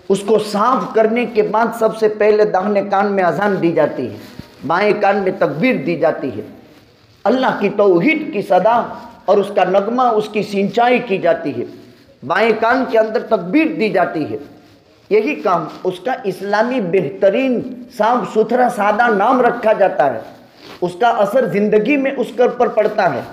उसको साफ करने के बाद सबसे पहले दाहिने कान में अजान दी जाती है, बाएं कान में तकबीर दी जाती है, अल्लाह की तौहीद की सदा और उसका नगमा, उसकी सिंचाई की जाती है, बाएं कान के अंदर तकबीर दी जाती है। यही काम उसका इस्लामी बेहतरीन साफ सुथरा सादा नाम रखा जाता है। उसका असर ज़िंदगी में उसके ऊपर पड़ता है।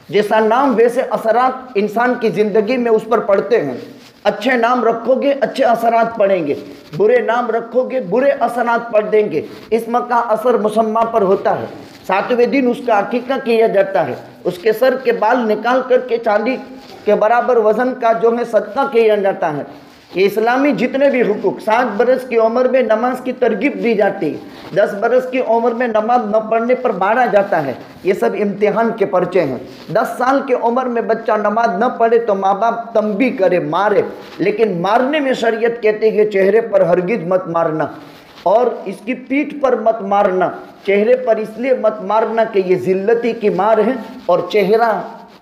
जैसा नाम वैसे असरात इंसान की ज़िंदगी में उस पर पड़ते हैं। अच्छे नाम रखोगे अच्छे असरात पड़ेंगे, برے نام رکھوگے برے اثرات پڑ دیں گے۔ اسم کا اثر مسمہ پر ہوتا ہے، 7ویں دن اس کا عقیقہ کیا جاتا ہے، اس کے سر کے بال نکال کر کے چاندی کے برابر وزن کا جو ہے صدقہ کیا جاتا ہے۔ یہ اسلامی جتنے بھی حقوق، 7 برس کی عمر میں نماز کی ترغیب دی جاتی ہے، 10 برس کی عمر میں نماز نہ پڑھنے پر مارا جاتا ہے، یہ سب امتحان کے پرچے ہیں۔ 10 سال کی عمر میں بچہ نماز نہ پڑھے تو ماں باپ تنبیہ کرے، مارے، لیکن مارنے میں شریعت کہتے ہیں چہرے پر ہرگز مت مارنا، اور اس کی پیٹھ پر مت مارنا، چہرے پر اس لیے مت مارنا کہ یہ ذلتی کی مار ہے، اور چہرہ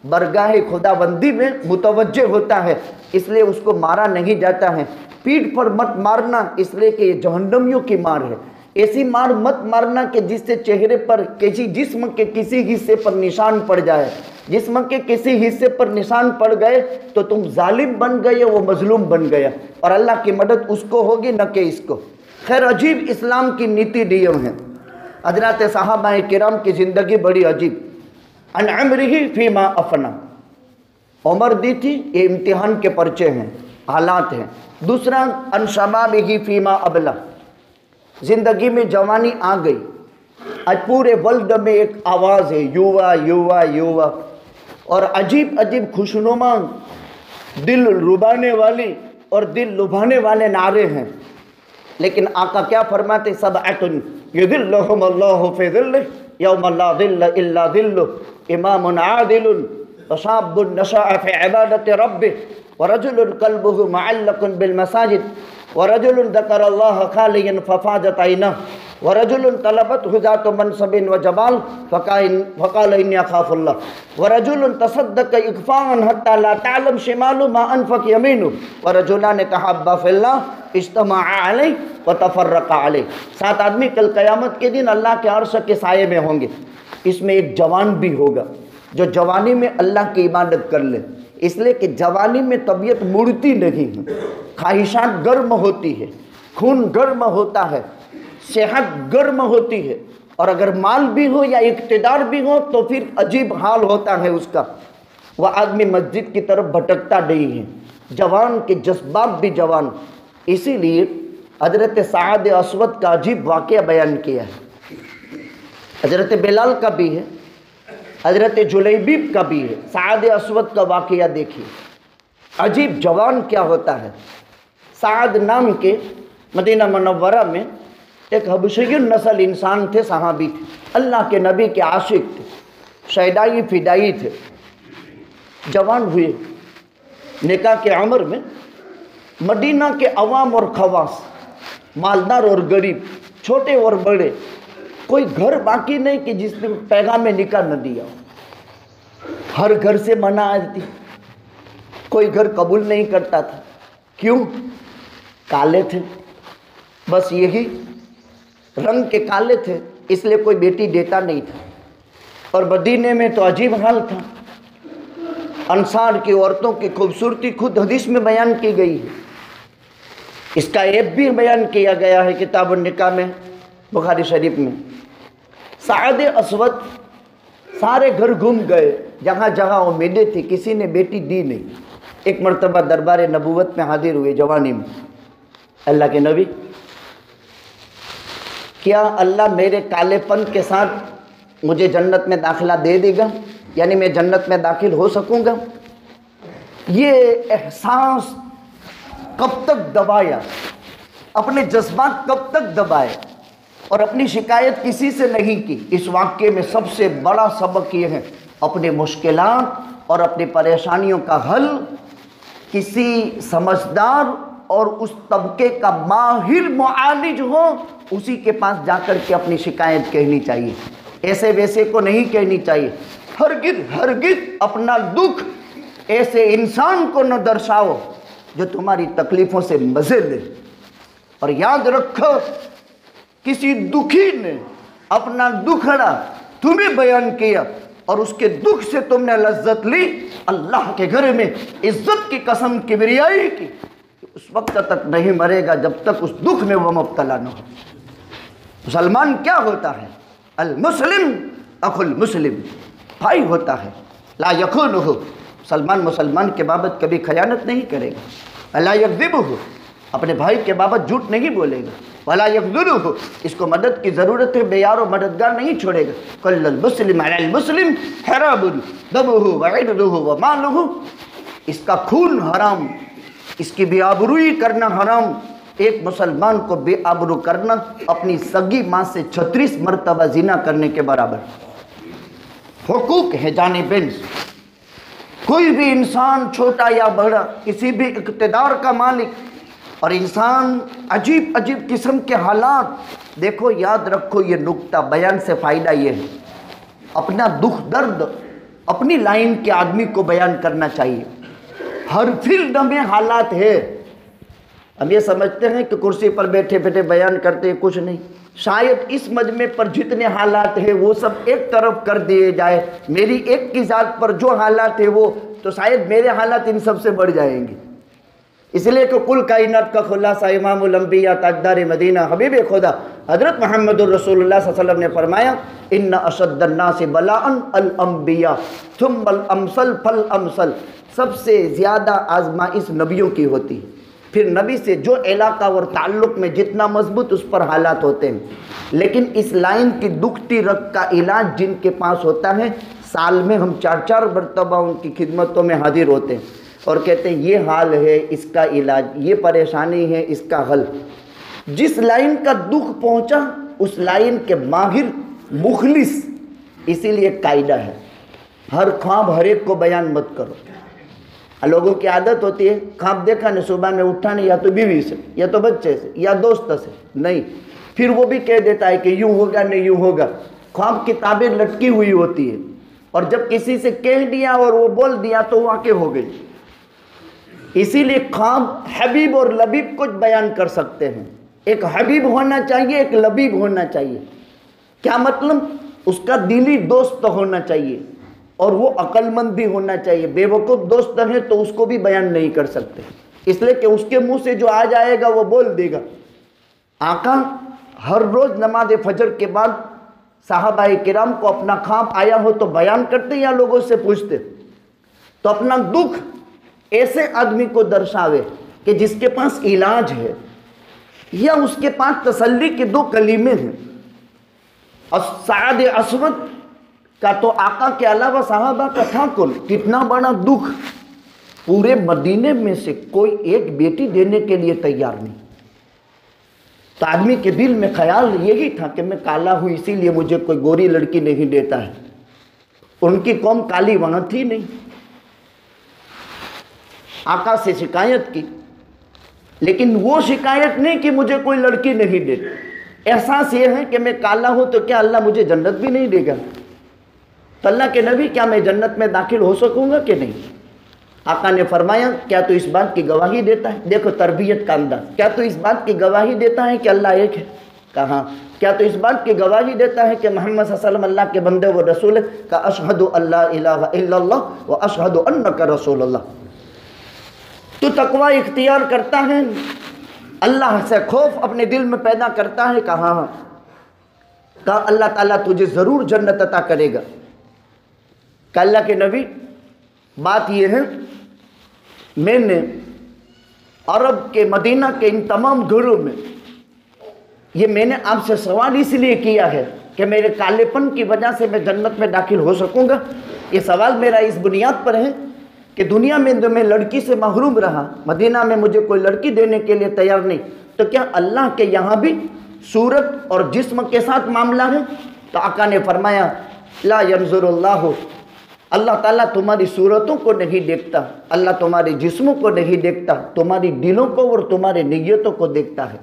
برگاہ خداوندی میں متوجہ ہوتا ہے، اس لیے اس کو مارا نہیں جاتا ہے۔ پیٹھ پر مت مارنا اس لیے کہ یہ جہنمیوں کی مار ہے۔ ایسی مار مت مارنا کہ جس سے چہرے پر کسی جسم کے کسی حصے پر نشان پڑ جائے، جسم کے کسی حصے پر نشان پڑ گئے تو تم ظالم بن گئے، وہ مظلوم بن گیا، اور اللہ کی مدد اس کو ہوگی نہ کہ اس کو۔ خیر عجیب اسلام کی نیتی نیم ہے۔ حضرات صحابہ کرام کی زندگی بڑی عجیب۔ ان عمرہ فیما افنا، عمر دی تھی، یہ امتحان کے پرچے ہیں، حالات ہیں۔ دوسرا ان شبابہ فیما ابلا، زندگی میں جوانی آ گئی، آج پورے ورلڈ میں ایک آواز ہے یووا یووا یووا، اور عجیب عجیب خوشنما دل ربانے والی اور دل لبھانے والے نعرے ہیں، لیکن آقا کیا فرماتے؟ سبعۃ یظلھم اللہ فی ظلہ یوم لا ظل الا ظلہ، امام عادل وشاب نشأ فی عبادۃ ربہ ورجل قلبہ معلق بالمساجد ورجل ذکر اللہ خالیا ففاضت عینہ ورجل طلبته ذات منصب وجمال فقال انی اخاف اللہ ورجل تصدق اکفاء حتی لا تعلم شماله ما انفق یمینه ورجلان تحابا فی اللہ اجتمعا علیہ وتفرقا علیہ۔ 7 آدمی کل قیامت کے دن اللہ کے عرش کے سائے میں ہوں گے، اس میں ایک جوان بھی ہوگا جو جوانی میں اللہ کی عبادت کر لے، اس لیے کہ جوانی میں طبیعت مڑتی نہیں ہے، خواہشات گرم ہوتی ہے، خون گرم ہوتا ہے، صحت گرم ہوتی ہے، اور اگر مال بھی ہو یا اقتدار بھی ہو تو پھر عجیب حال ہوتا ہے اس کا، وہ آدمی مسجد کی طرف بھٹکتا نہیں ہے، جوان کے جذبات بھی جوان۔ اسی لیے حضرت سعد اسود کا عجیب واقعہ بیان کیا ہے، حضرت بلال کا بھی ہے، حضرت جلیبیب کا بھی ہے۔ سعد اسود کا واقعہ دیکھیے، عجیب جوان کیا ہوتا ہے۔ سعد نام کے مدینہ منورہ میں ایک حبشی النسل انسان تھے، صحابی تھے، اللہ کے نبی کے عاشق تھے، شیدائی فدائی تھے، جوان ہوئے، نکاح کے عمر میں مدینہ کے عوام اور خواص، مالدار اور غریب، چھوٹے اور بڑے، کوئی گھر باقی نہیں کہ جس نے پیغام نکاح نہ دیا، ہر گھر سے منع آتی، کوئی گھر قبول نہیں کرتا تھا۔ کیوں؟ کالے تھے، بس یہی رنگ کے کالے تھے، اس لیے کوئی بیٹی دیتا نہیں تھا۔ اور مدینے میں تو عجیب حال تھا، انصار کی عورتوں کی خوبصورتی خود حدیث میں بیان کی گئی ہے، اس کا عیب بھی بیان کیا گیا ہے کتاب النکاح میں، بخاری شریف میں۔ سعد اسود سارے گھر گھوم گئے، جہاں جہاں امیدیں تھی، کسی نے بیٹی دی نہیں۔ ایک مرتبہ دربار نبوت میں حاضر ہوئے جوانی میں، اللہ کے نبی، کیا اللہ میرے کالے پن کے ساتھ مجھے جنت میں داخلہ دے دے گا، یعنی میں جنت میں داخل ہو سکوں گا؟ یہ احساس کب تک دبایا، اپنے جذبات کب تک دبائے، اور اپنی شکایت کسی سے نہیں کی۔ اس واقعے میں سب سے بڑا سبق یہ ہے، اپنے مشکلات اور اپنی پریشانیوں کا حل کسی سمجھدار اور اس طبقے کا ماہر معالج ہو، اسی کے پاس جا کر کے اپنی شکایت کہنی چاہیے، ایسے ویسے کو نہیں کہنی چاہیے۔ ہرگز ہرگز اپنا دکھ ایسے انسان کو نہ درشاؤ جو تمہاری تکلیفوں سے مزے لے، اور یاد رکھو کسی دکھی نے اپنا دکھڑا تمہیں بیان کیا اور اس کے دکھ سے تم نے لذت لی، اللہ کے گھر میں عزت کی قسم کبریائی کی، اس وقت تک نہیں مرے گا جب تک اس دکھ میں وہ مبتلا نہ ہو۔ مسلمان کیا ہوتا ہے؟ المسلم اخو المسلم، بھائی ہوتا ہے، لا یخونہ، مسلمان کے بابت کبھی خیانت نہیں کرے گا، لا یکذبہ، अपने भाई के बाबत झूठ नहीं बोलेगा। वला यखज़ुलुहु, इसको मदद की ज़रूरत है, बेयार और मददगार नहीं छोड़ेगा। कुल्लुल मुस्लिम अलल मुस्लिम हरामुन दमुहु व इर्दुहु व मालुहु, इसका खून हराम, इसकी बेआबरूई करना हराम। एक मुसलमान को बेआबरू करना अपनी सगी माँ से 36 मरतबा ज़िना करने के बराबर। हुकूक है जानिबैन, कोई भी इंसान छोटा या बड़ा, किसी भी इक़्तिदार का मालिक, और इंसान अजीब अजीब किस्म के हालात। देखो याद रखो ये नुक्ता, बयान से फ़ायदा ये है, अपना दुख दर्द अपनी लाइन के आदमी को बयान करना चाहिए। हर फील्ड में हालात है। हम ये समझते हैं कि कुर्सी पर बैठे बैठे बयान करते हैं, कुछ नहीं। शायद इस मजमे पर जितने हालात हैं वो सब एक तरफ कर दिए जाए, मेरी एक की ज़ात पर जो हालात है वो, तो शायद मेरे हालात इन सब से बढ़ जाएंगे। इसलिए कि कुल कायनात का खुलासा इमामुल अंबिया ताजदार मदीना हबीब खुदा हज़रत मुहम्मदुर रसूलुल्लाह सल्लल्लाहु अलैहि वसल्लम ने फरमाया, इन्ना अशद्दन नासि बलाअन अल अंबिया थुम्मल अमसल फल अमसल, सबसे ज़्यादा आजमाइश नबियों की होती है, फिर नबी से जो इलाका और ताल्लुक़ में जितना मजबूत उस पर हालात होते हैं। लेकिन इस लाइन की दुखती रग का इलाज जिनके पास होता है, साल में हम 4-4 मरतबा उनकी खिदमतों में हाजिर होते हैं और कहते हैं ये हाल है, इसका इलाज, ये परेशानी है, इसका हल। जिस लाइन का दुख पहुंचा उस लाइन के माहिर मुखलिस। इसीलिए कायदा है, हर ख्वाब हर एक को बयान मत करो। लोगों की आदत होती है, ख्वाब देखा नहीं, सुबह में उठा नहीं, या तो बीवी से या तो बच्चे से या दोस्त से, नहीं, फिर वो भी कह देता है कि यूँ होगा नहीं यूँ होगा। ख्वाब किताबें लटकी हुई होती है, और जब किसी से कह दिया और वो बोल दिया तो वाक़ई हो गई। इसीलिए ख्वाब हबीब और लबीब कुछ बयान कर सकते हैं। एक हबीब होना चाहिए, एक लबीब होना चाहिए। क्या मतलब? उसका दिली दोस्त होना चाहिए और वो अक्लमंद भी होना चाहिए। बेवकूफ़ दोस्त है तो उसको भी बयान नहीं कर सकते, इसलिए कि उसके मुंह से जो आ जाएगा वो बोल देगा। आका हर रोज़ नमाज फजर के बाद साहबाए किराम को अपना ख्वाब आया हो तो बयान करते या लोगों से पूछते? तो अपना दुख ऐसे आदमी को दर्शावे कि जिसके पास इलाज है या उसके पास तसल्ली के 2 कलीमे हैं। साद अस्वद का तो आका के अलावा साहबा का था कौन? कितना बड़ा दुख, पूरे मदीने में से कोई एक बेटी देने के लिए तैयार नहीं। तो आदमी के दिल में ख्याल यही था कि मैं काला हूँ इसीलिए मुझे कोई गोरी लड़की नहीं देता है। उनकी कौम काली वहाँ थी नहीं। आका से शिकायत की, लेकिन वो शिकायत नहीं कि मुझे कोई लड़की नहीं देती। एहसास ये है कि मैं काला हूँ तो क्या अल्लाह मुझे जन्नत भी नहीं देगा? तो अल्लाह के नबी क्या मैं जन्नत में दाखिल हो सकूँगा कि नहीं? आका ने फरमाया, क्या तू इस बात की गवाही देता है? देखो तरबियत का अंदाज। क्या तू इस बात की गवाही देता है कि अल्लाह एक है? कहा। क्या तू इस बात की गवाही देता है कि मोहम्मद सल्लल्लाहु अलैहि वसल्लम अल्लाह के बंदे व रसूल है? का अशहदु अल्ला इलाहा इल्लल्लाह व अशहदु अन्नका रसूलुल्लाह। तू तकवा इख्तियार करता है, अल्लाह से खौफ अपने दिल में पैदा करता है? कहा। कहा अल्लाह ताला तुझे ज़रूर जन्नत अता करेगा। कहा अल्लाह के नबी बात यह है, मैंने अरब के मदीना के इन तमाम घरों में ये मैंने आपसे सवाल इसलिए किया है कि मेरे कालेपन की वजह से मैं जन्नत में दाखिल हो सकूंगा। ये सवाल मेरा इस बुनियाद पर है कि दुनिया में जो मैं लड़की से महरूम रहा, मदीना में मुझे कोई लड़की देने के लिए तैयार नहीं, तो क्या अल्लाह के यहाँ भी सूरत और जिस्म के साथ मामला है? तो आका ने फरमाया ला यंजुरुल्लाहु, अल्लाह ताला तुम्हारी सूरतों को नहीं देखता, अल्लाह तुम्हारे जिस्मों को नहीं देखता, तुम्हारी दिलों को और तुम्हारे नियतों को देखता है।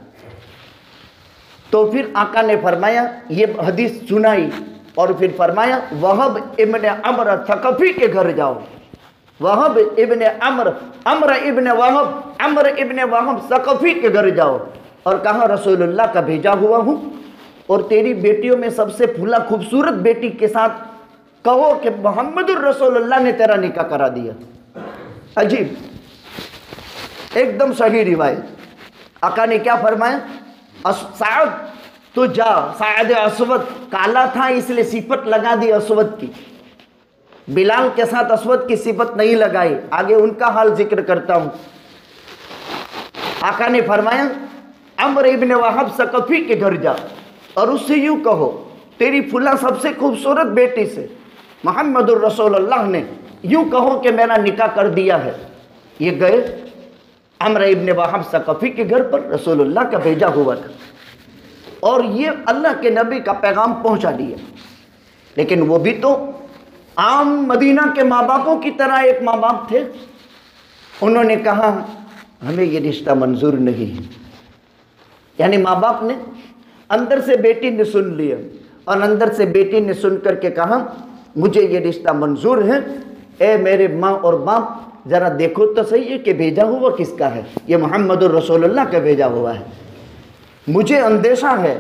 तो फिर आका ने फरमाया, ये हदीस सुनाई और फिर फरमाया वहब इब्न अम्र थकफी के घर जाओ। वहब इब्न अम्र, अम्र इब्न वहब, अम्र इब्न वहब सकफी के घर जाओ और कहा रसूलुल्लाह का भेजा हुआ हूँ और तेरी बेटियों में सबसे फूला खूबसूरत बेटी के साथ कहो कि मोहम्मदुर रसूलुल्लाह ने तेरा निकाह करा दिया। अजीब, एकदम सही रिवायत। आका ने क्या फरमाया? साद तो जा, साद अस्वद काला था इसलिए सिफत लगा दी अस्वद की। बिलाल के साथ अस्वद की सिफत नहीं लगाई। आगे उनका हाल जिक्र करता हूं। आका ने फरमाया अम्र इब्न वहाब सकफी के घर जा और उससे यूँ कहो तेरी फुला सबसे खूबसूरत बेटी से मोहम्मदुर रसूलुल्लाह ने यूँ कहो कि मेरा निकाह कर दिया है। ये गए अम्र इब्न वहाब सकफी के घर पर, रसूलुल्लाह का भेजा हुआ था और ये अल्लाह के नबी का पैगाम पहुंचा दिया। लेकिन वो भी तो आम मदीना के माँ बापों की तरह एक माँ बाप थे। उन्होंने कहा हमें ये रिश्ता मंजूर नहीं है। यानी माँ बाप ने अंदर से बेटी ने सुन लिया और अंदर से बेटी ने सुन करके कहा मुझे ये रिश्ता मंजूर है। ए मेरे माँ और बाप ज़रा देखो तो सही है कि भेजा हुआ किसका है। ये मोहम्मदुर रसूलुल्लाह का भेजा हुआ है। मुझे अंदेशा है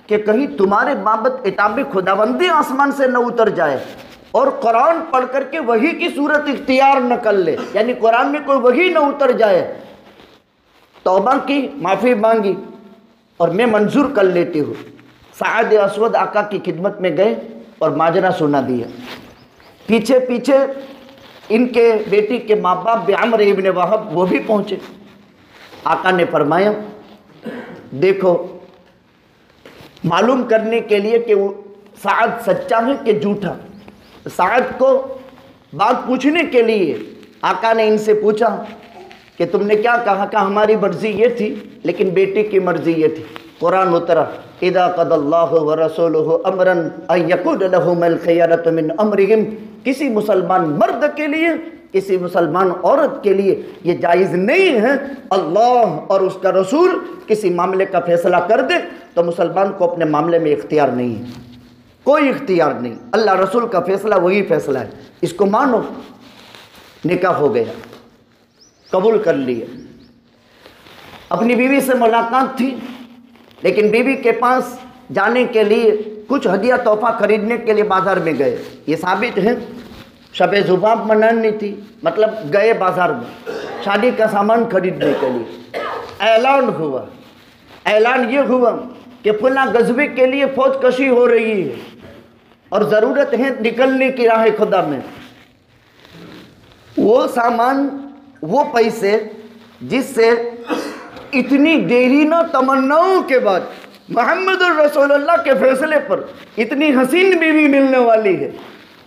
कि कहीं तुम्हारे बाबत इताब खुदाबंदी आसमान से न उतर जाए और कुरान पढ़ करके वही की सूरत इख्तियार न कर ले, यानी कुरान में कोई वही न उतर जाए। तौबा की, माफ़ी मांगी और मैं मंजूर कर लेती हूँ। साद असवद आका की खिदमत में गए और माजरा सुना दिया। पीछे पीछे इनके बेटी के माँ बाप भी अम्र इब्न वहाब वो भी पहुँचे। आका ने फरमाया देखो मालूम करने के लिए कि वो साद सच्चा है कि झूठा, साद को बात पूछने के लिए आका ने इनसे पूछा कि तुमने क्या कहा? कि हमारी मर्जी ये थी लेकिन बेटी की मर्जी ये थी। कुरान उतरा इदा क़दल्लाहु व रसूलुहु अमरन अन यकुन लहुमुल खियरतु मिन अमरिहिम। किसी मुसलमान मर्द के लिए, किसी मुसलमान औरत के लिए ये जायज़ नहीं है अल्लाह और उसका रसूल किसी मामले का फैसला कर दे तो मुसलमान को अपने मामले में इख्तियार नहीं है, कोई इख्तियार नहीं। अल्लाह रसूल का फैसला वही फैसला है, इसको मानो। निकाह हो गया, कबूल कर लिया। अपनी बीवी से मुलाकात थी लेकिन बीवी के पास जाने के लिए कुछ हदिया तोहफा खरीदने के लिए बाज़ार में गए। ये साबित है शब ज़ुबाब मनानी थी, मतलब गए बाज़ार में शादी का सामान खरीदने के लिए। ऐलान हुआ, ऐलान ये हुआ कि फला गज़वे के लिए फौज कशी हो रही है और ज़रूरत है निकलने की राह खुदा में। वो सामान, वो पैसे जिससे इतनी देरीना तमन्नाओं के बाद मोहम्मद रसूलुल्लाह के फैसले पर इतनी हसीन बीवी मिलने वाली है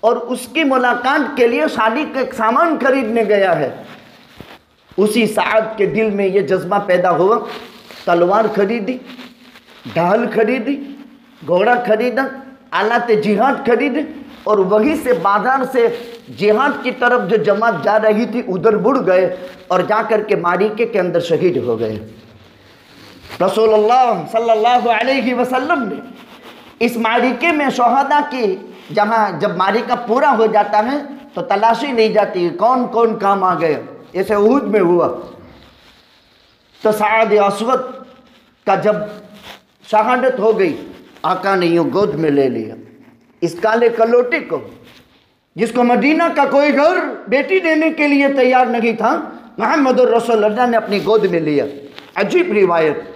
और उसकी मुलाकात के लिए शादी का सामान खरीदने गया है। उसी साद के दिल में ये जज्बा पैदा हुआ, तलवार खरीदी, ढाल खरीदी, घोड़ा खरीदा, आलात जिहाद खरीदे और वहीं से बाजार से जिहाद की तरफ जो जमात जा रही थी उधर मुड़ गए और जा कर के मारिके के अंदर शहीद हो गए। रसूलुल्लाह सल्लल्लाहु अलैहि वसल्लम ने इस मारिके में शहादा की, जहाँ जब मारिका पूरा हो जाता है तो तलाशी नहीं जाती कौन कौन काम आ गए, ऐसे उहुद में हुआ। तो साद असवद का जब शहादत हो गई, आका ने यूँ गोद में ले लिया इस काले कलोटे को, जिसको मदीना का कोई घर बेटी देने के लिए तैयार नहीं था, मोहम्मद रसूलुल्लाह ने अपनी गोद में लिया। अजीब रिवायत।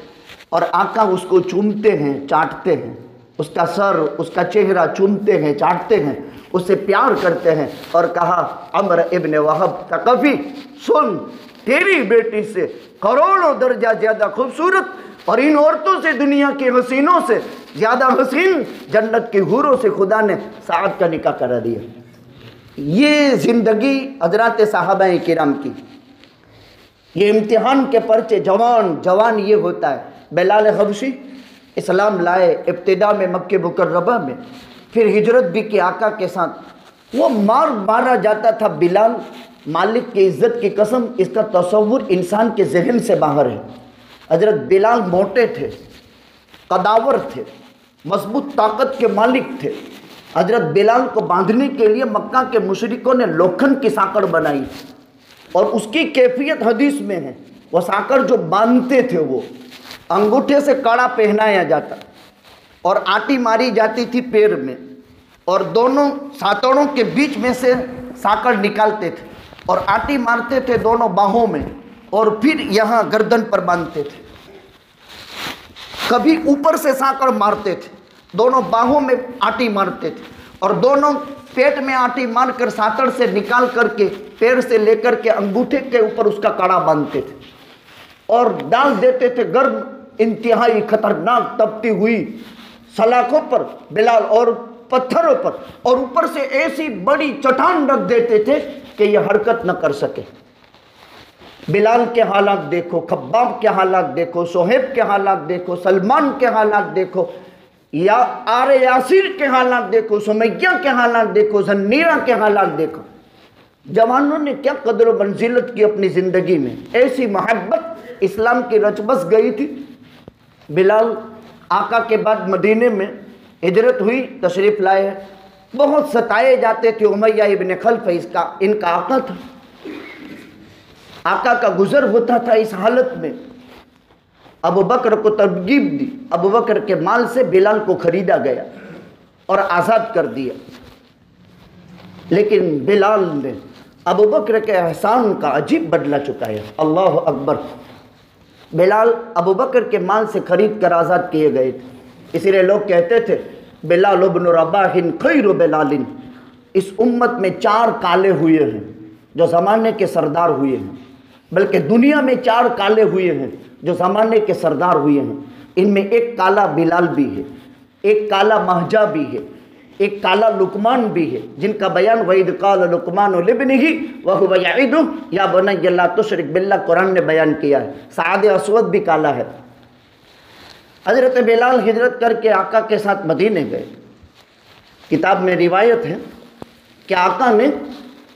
और आका उसको चूमते हैं, चाटते हैं, उसका सर, उसका चेहरा चूमते हैं, चाटते हैं, उससे प्यार करते हैं और कहा अम्र इब्न वहाब सकफी सुन, तेरी बेटी से करोड़ों दर्जा ज़्यादा खूबसूरत और इन औरतों से, दुनिया की हसीनों से ज़्यादा हसीन जन्नत की हूरों से खुदा ने साद का निकाह करा दिया। ये ज़िंदगी हज़रात सहाबाए किराम की, ये इम्तिहान के पर्चे जवान ये होता है। बिलाल हबशी इस्लाम लाए इब्तिदा में मक्के मुकर्रमा में, फिर हिजरत भी की आका के साथ। वो मारा जाता था बिलाल, मालिक की इज़्ज़त की कसम, इसका तसव्वुर इंसान के जहन से बाहर है। हजरत बिलाल मोटे थे, कदावर थे, मजबूत ताकत के मालिक थे। हजरत बिलाल को बांधने के लिए मक्का के मुशरिकों ने लोखंड की साकड़ बनाई और उसकी कैफियत हदीस में है। वो साकड़ जो बांधते थे वो अंगूठे से कड़ा पहनाया जाता और आटी मारी जाती थी पैर में और दोनों सातड़ों के बीच में से साकड़ निकालते थे और आटी मारते थे दोनों बाहों में और फिर यहाँ गर्दन पर बांधते थे। कभी ऊपर से साकड़ मारते थे, दोनों बाहों में आटी मारते थे और दोनों पेट में आटी मारकर साकड़ से निकाल करके पैर से लेकर के अंगूठे के ऊपर उसका कड़ा बांधते थे। और डाल देते थे गर्म इंतहाई खतरनाक तपती हुई सलाखों पर बिलाल और पत्थरों पर, और ऊपर से ऐसी बड़ी चट्टान रख देते थे कि ये हरकत न कर सके। बिलाल के हालात देखो, खब्बाब के हालात देखो, सोहेब के हालात देखो, सलमान के हालात देखो, या आर यासिर के हालात देखो, सुमैया के हालात देखो, जन्नीरा के हालात देखो। जवानों ने क्या कदर व मंजिलत की अपनी ज़िंदगी में, ऐसी मोहब्बत इस्लाम की रच बस गई थी। बिलाल आका के बाद मदीने में हिजरत हुई, तशरीफ़ लाए, बहुत सताए जाते थे। उमैया इब्न खल्फ इनका आका था। आका का गुजर होता था इस हालत में। अबू बकर को तरगीब दी, अबू बकर के माल से बिलाल को खरीदा गया और आज़ाद कर दिया। लेकिन बिलाल ने अबू बकर के एहसान का अजीब बदला चुकाया। अल्लाह अकबर। बिलाल अबू बकर के माल से खरीद कर आज़ाद किए गए थे। इसीलिए लोग कहते थे बिलाल इब्न रबाहिन खैरु बिलालिन। इस उम्मत में 4 काले हुए हैं जो ज़माने के सरदार हुए हैं, बल्कि दुनिया में 4 काले हुए हैं जो ज़माने के सरदार हुए हैं। इनमें एक काला बिलाल भी है, एक काला महजा भी है, एक काला लुकमान भी है, जिनका बयान वहीद क़ाल लुकमान लिब्निही व हुवा यईदुहु या बनय्या ला तुशरिक बिल्लाह कुरान ने बयान किया है। साद असवद भी काला है। हज़रत बिलाल हिजरत करके आका के साथ मदीने गए। किताब में रिवायत है कि आका ने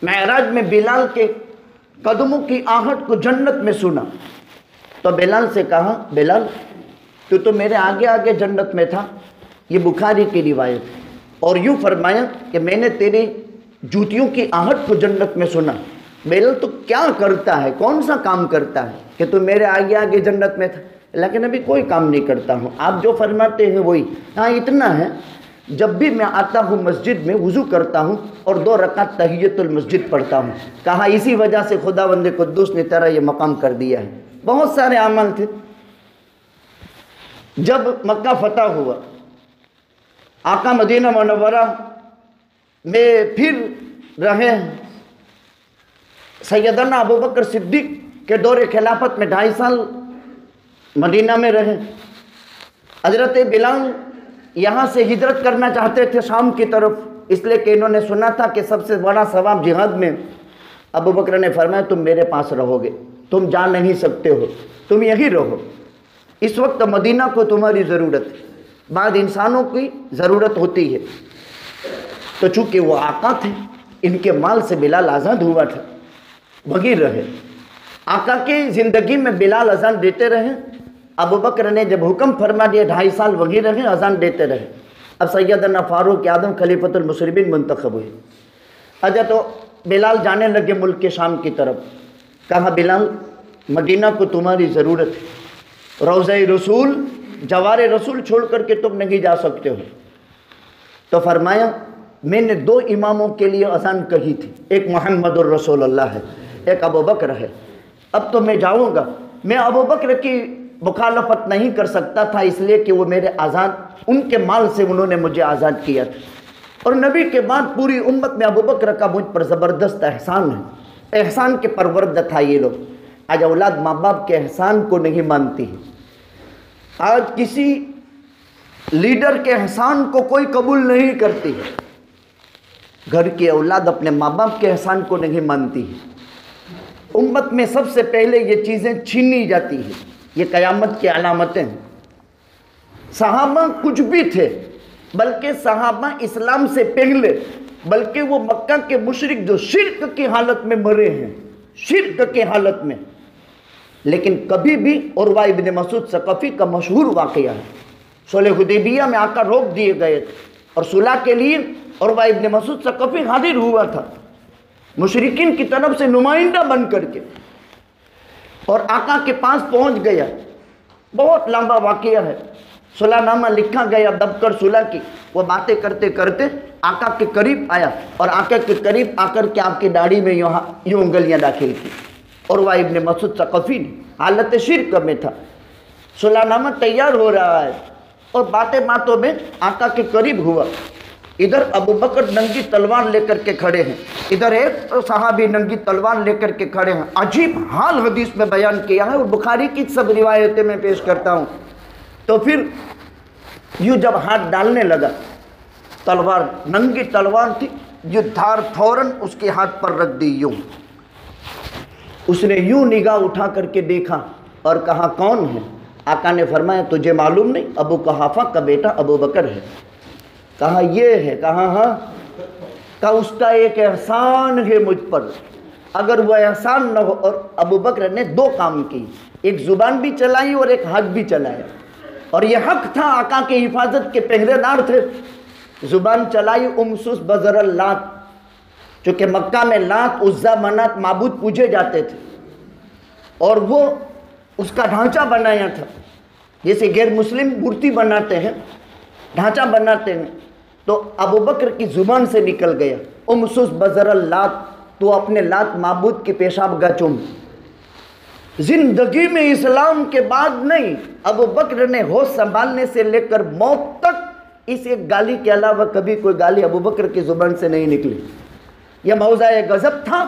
मेराज में बिलाल के कदमों की आहट को जन्नत में सुना, तो बिलाल से कहा, बिलाल तू तो मेरे आगे आगे जन्नत में था। ये बुखारी की रिवायत है। और यूँ फरमाया कि मैंने तेरी जूतियों की आहट को जन्नत में सुना। बिलाल तो क्या करता है, कौन सा काम करता है कि तू मेरे आगे आगे जन्नत में था? लेकिन अभी कोई काम नहीं करता हूँ, आप जो फरमाते हैं वही। हाँ इतना है, जब भी मैं आता हूँ मस्जिद में वज़ू करता हूँ और 2 रकात तहियतुल मस्जिद पढ़ता हूँ। कहा इसी वजह से खुदावंद कुद्दूस ने तेरा ये मकाम कर दिया है। बहुत सारे अमल थे। जब मक्का फतह हुआ, आका मदीना मुनव्वरा में फिर रहे। सैयदना अबू बकर सिद्दीक के दौरे खिलाफत में 2.5 साल मदीना में रहे। हज़रत बिलाल यहाँ से हिजरत करना चाहते थे शाम की तरफ, इसलिए कि इन्होंने सुना था कि सबसे बड़ा सवाब जिहाद में। अबू बकर ने फरमाया तुम मेरे पास रहोगे, तुम जा नहीं सकते हो, तुम यहीं रहो। इस वक्त मदीना को तुम्हारी ज़रूरत है, बाद इंसानों की ज़रूरत होती है। तो चूँकि वो आका थे, इनके माल से बिलाल आज़ाद हुआ था, वहीं रहे। आका की ज़िंदगी में बिलाल अज़ान देते रहे। अबू बकर ने जब हुक्म फरमा दिया 2.5 साल वहीं रहे, अज़ान देते रहे। अब सैयदना फारूक आदम खलीफतुल मुस्लिमीन मुंतखब हुए। अच्छा तो बिलाल जाने लगे मुल्क के शाम की तरफ। कहा बिलाल मदीना को तुम्हारी ज़रूरत है, रोज़े रसूल जवारे रसूल छोड़ करके तुम नहीं जा सकते हो। तो फरमाया मैंने 2 इमामों के लिए अज़ान कही थी, एक मुहम्मदुर रसूलुल्लाह है, एक अबू बकर है। अब तो मैं जाऊँगा। मैं अबू बकर की मुखालफत नहीं कर सकता था, इसलिए कि वो मेरे आज़ाद, उनके माल से उन्होंने मुझे आज़ाद किया था। और नबी के बाद पूरी उम्मत में अबू बकर का मुझ पर ज़बरदस्त एहसान है। एहसान के परवरद था ये लोग। आज औलाद माँ बाप के एहसान को नहीं मानती है। आज किसी लीडर के एहसान को कोई कबूल नहीं करती है। घर की औलाद अपने माँ बाप के एहसान को नहीं मानती है। उम्मत में सबसे पहले ये चीज़ें छीनी जाती है। ये क़यामत की अलामतें हैं। सहाबा कुछ भी थे, बल्कि सहाबा इस्लाम से पहले, बल्कि वो मक्का के मुशरिक जो शिर्क की हालत में मरे हैं, शिर्क की हालत में। लेकिन कभी भी उरवा इब्न मसूद सकफ़ी का मशहूर वाक़या है, सुलह हुदैबिया में आकर रोक दिए गए थे और सुलह के लिए उरवा इब्न मसूद सकफ़ी हाजिर हुआ था मुशरिकीन की तरफ से नुमाइंदा बन करके, और आका के पास पहुंच गया। बहुत लंबा वाक़या है। सुलहनामा लिखा गया, दबकर सुलह की। वो बातें करते करते आका के करीब आया और आका के करीब आकर के आपकी दाढ़ी में यूँ उंगलियाँ दाखिल की। और वह इब्न मसूद सकफ़ी हालत शिर्क में था। सुलहनामा तैयार हो रहा है और बातें बातों में आका के करीब हुआ। इधर अबू बकर नंगी तलवार लेकर के खड़े हैं, इधर एक सहाबी नंगी तलवार लेकर के खड़े हैं। अजीब हाल हदीस में बयान किया है और बुखारी की सब रिवायतें मैं पेश करता हूँ। तो फिर यूँ जब हाथ डालने लगा, तलवार नंगी तलवार थी, ये धार फौरन उसके हाथ पर रख दी। यूँ उसने यूँ निगाह उठा करके देखा और कहा कौन है? आका ने फरमाया तुझे मालूम नहीं, अबू कुहाफा का बेटा अबू बकर है। कहा ये है? कहा हाँ। कहा उसका एक एहसान है मुझ पर, अगर वो एहसान न हो। और अबू बकर ने दो काम की, एक जुबान भी चलाई और एक हाथ भी चलाया, और यह हक था, आका की हिफाजत के पहरेदार थे। जुबान चलाई उमसुस बजरल लात, चूँकि मक्का में लात उज्जा मनात माबूद पूजे जाते थे, और वो उसका ढांचा बनाया था, जैसे गैर मुस्लिम मूर्ति बनाते हैं, ढांचा बनाते हैं। तो अबू बकर की जुबान से निकल गया उमसुस बजरल लात, तो अपने लात माबूद की पेशाब गा चूम। जिंदगी में इस्लाम के बाद नहीं, अबू बकर ने होश संभालने से लेकर मौत तक इस एक गाली के अलावा कभी कोई गाली अबू बकर की जुबान से नहीं निकली। यह मौज़ा गज़ब था,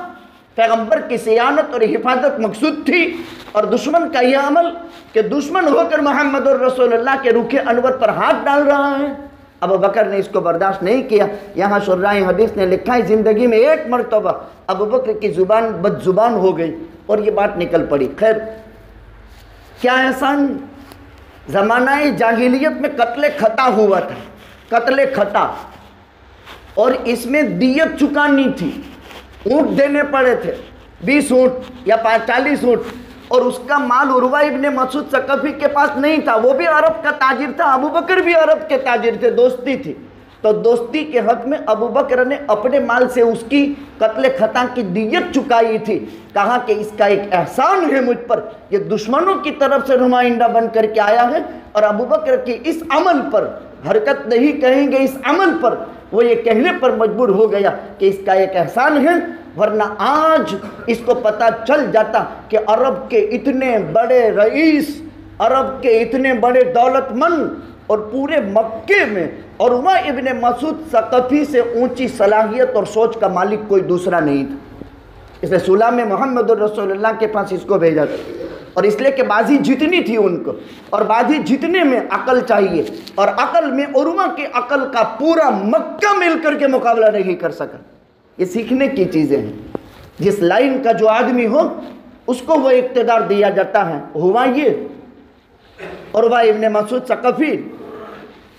पैगंबर की सियानत और हिफाजत मकसूद थी। और दुश्मन का यह अमल कि दुश्मन होकर मोहम्मद रसूलुल्लाह के रुखे अनवर पर हाथ डाल रहा है, अबू बकर ने इसको बर्दाश्त नहीं किया। यहाँ शुर्राए हदीस ने लिखा है ज़िंदगी में एक मरतबा अबू बकर की ज़ुबान बदजुबान हो गई और ये बात निकल पड़ी। खैर क्या एहसान, ज़मानाए जाहिलियत में कत्ले खता हुआ था, कत्ले खता, और इसमें दियत चुकानी थी, ऊँट देने पड़े थे, 20 ऊँट या 40 ऊँट, और उसका माल उर्वा इब्ने मसूद सकफी के पास नहीं था, वो भी अरब का ताजिर था, अबू बकर भी अरब के ताजिर थे, दोस्ती थी। तो दोस्ती के हक में अबू बकर ने अपने माल से उसकी कत्ले खता की दियत चुकाई थी। कहा कि इसका एक एहसान है मुझ पर, ये दुश्मनों की तरफ से नुमाइंदा बन करके आया है, और अबू बकर के इस अमल पर, हरकत नहीं कहेंगे, इस अमल पर वो ये कहने पर मजबूर हो गया कि इसका एक एहसान है, वरना आज इसको पता चल जाता कि अरब के इतने बड़े रईस, अरब के इतने बड़े दौलतमंद, और पूरे मक्के में उर्वा इब्ने मसूद सकफी से ऊंची सलाहियत और सोच का मालिक कोई दूसरा नहीं था। इसलिए सुलह में मोहम्मद रसूलुल्लाह के पास इसको भेजा था, और इसलिए कि बाजी जीतनी थी उनको, और बाजी जीतने में अकल चाहिए, और अकल में उर्वा की अकल का पूरा मक्का मिलकर के मुकाबला नहीं कर सका। ये सीखने की चीज़ें हैं, जिस लाइन का जो आदमी हो उसको वो इक़्तिदार दिया जाता है। हुआ ये उर्वा इब्ने मसूद सकफी,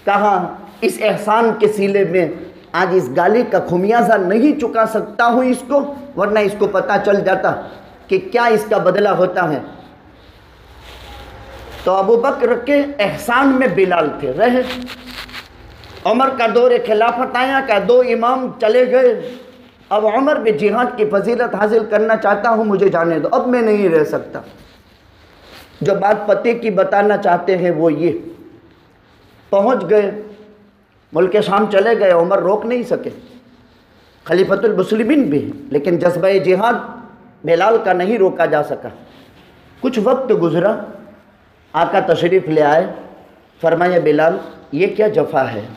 कहा इस एहसान के सिले में आज इस गाली का खुमियाजा नहीं चुका सकता हूँ इसको, वरना इसको पता चल जाता कि क्या इसका बदला होता है। तो अबू बकर के एहसान में बिलाल थे, रहे। उमर का दौर खिलाफत आया, क्या 2 इमाम चले गए, अब उमर भी जिहाद की फजीलत हासिल करना चाहता हूँ, मुझे जाने दो, अब मैं नहीं रह सकता। जो बात पते की बताना चाहते हैं वो ये, पहुँच गए, मुल्क शाम चले गए, उमर रोक नहीं सके, खलीफतुल मुस्लिमीन भी, लेकिन जज्बा जिहाद बिलाल का नहीं रोका जा सका। कुछ वक्त गुजरा, आका तशरीफ़ ले आए, फरमाया बिलाल ये क्या जफ़ा है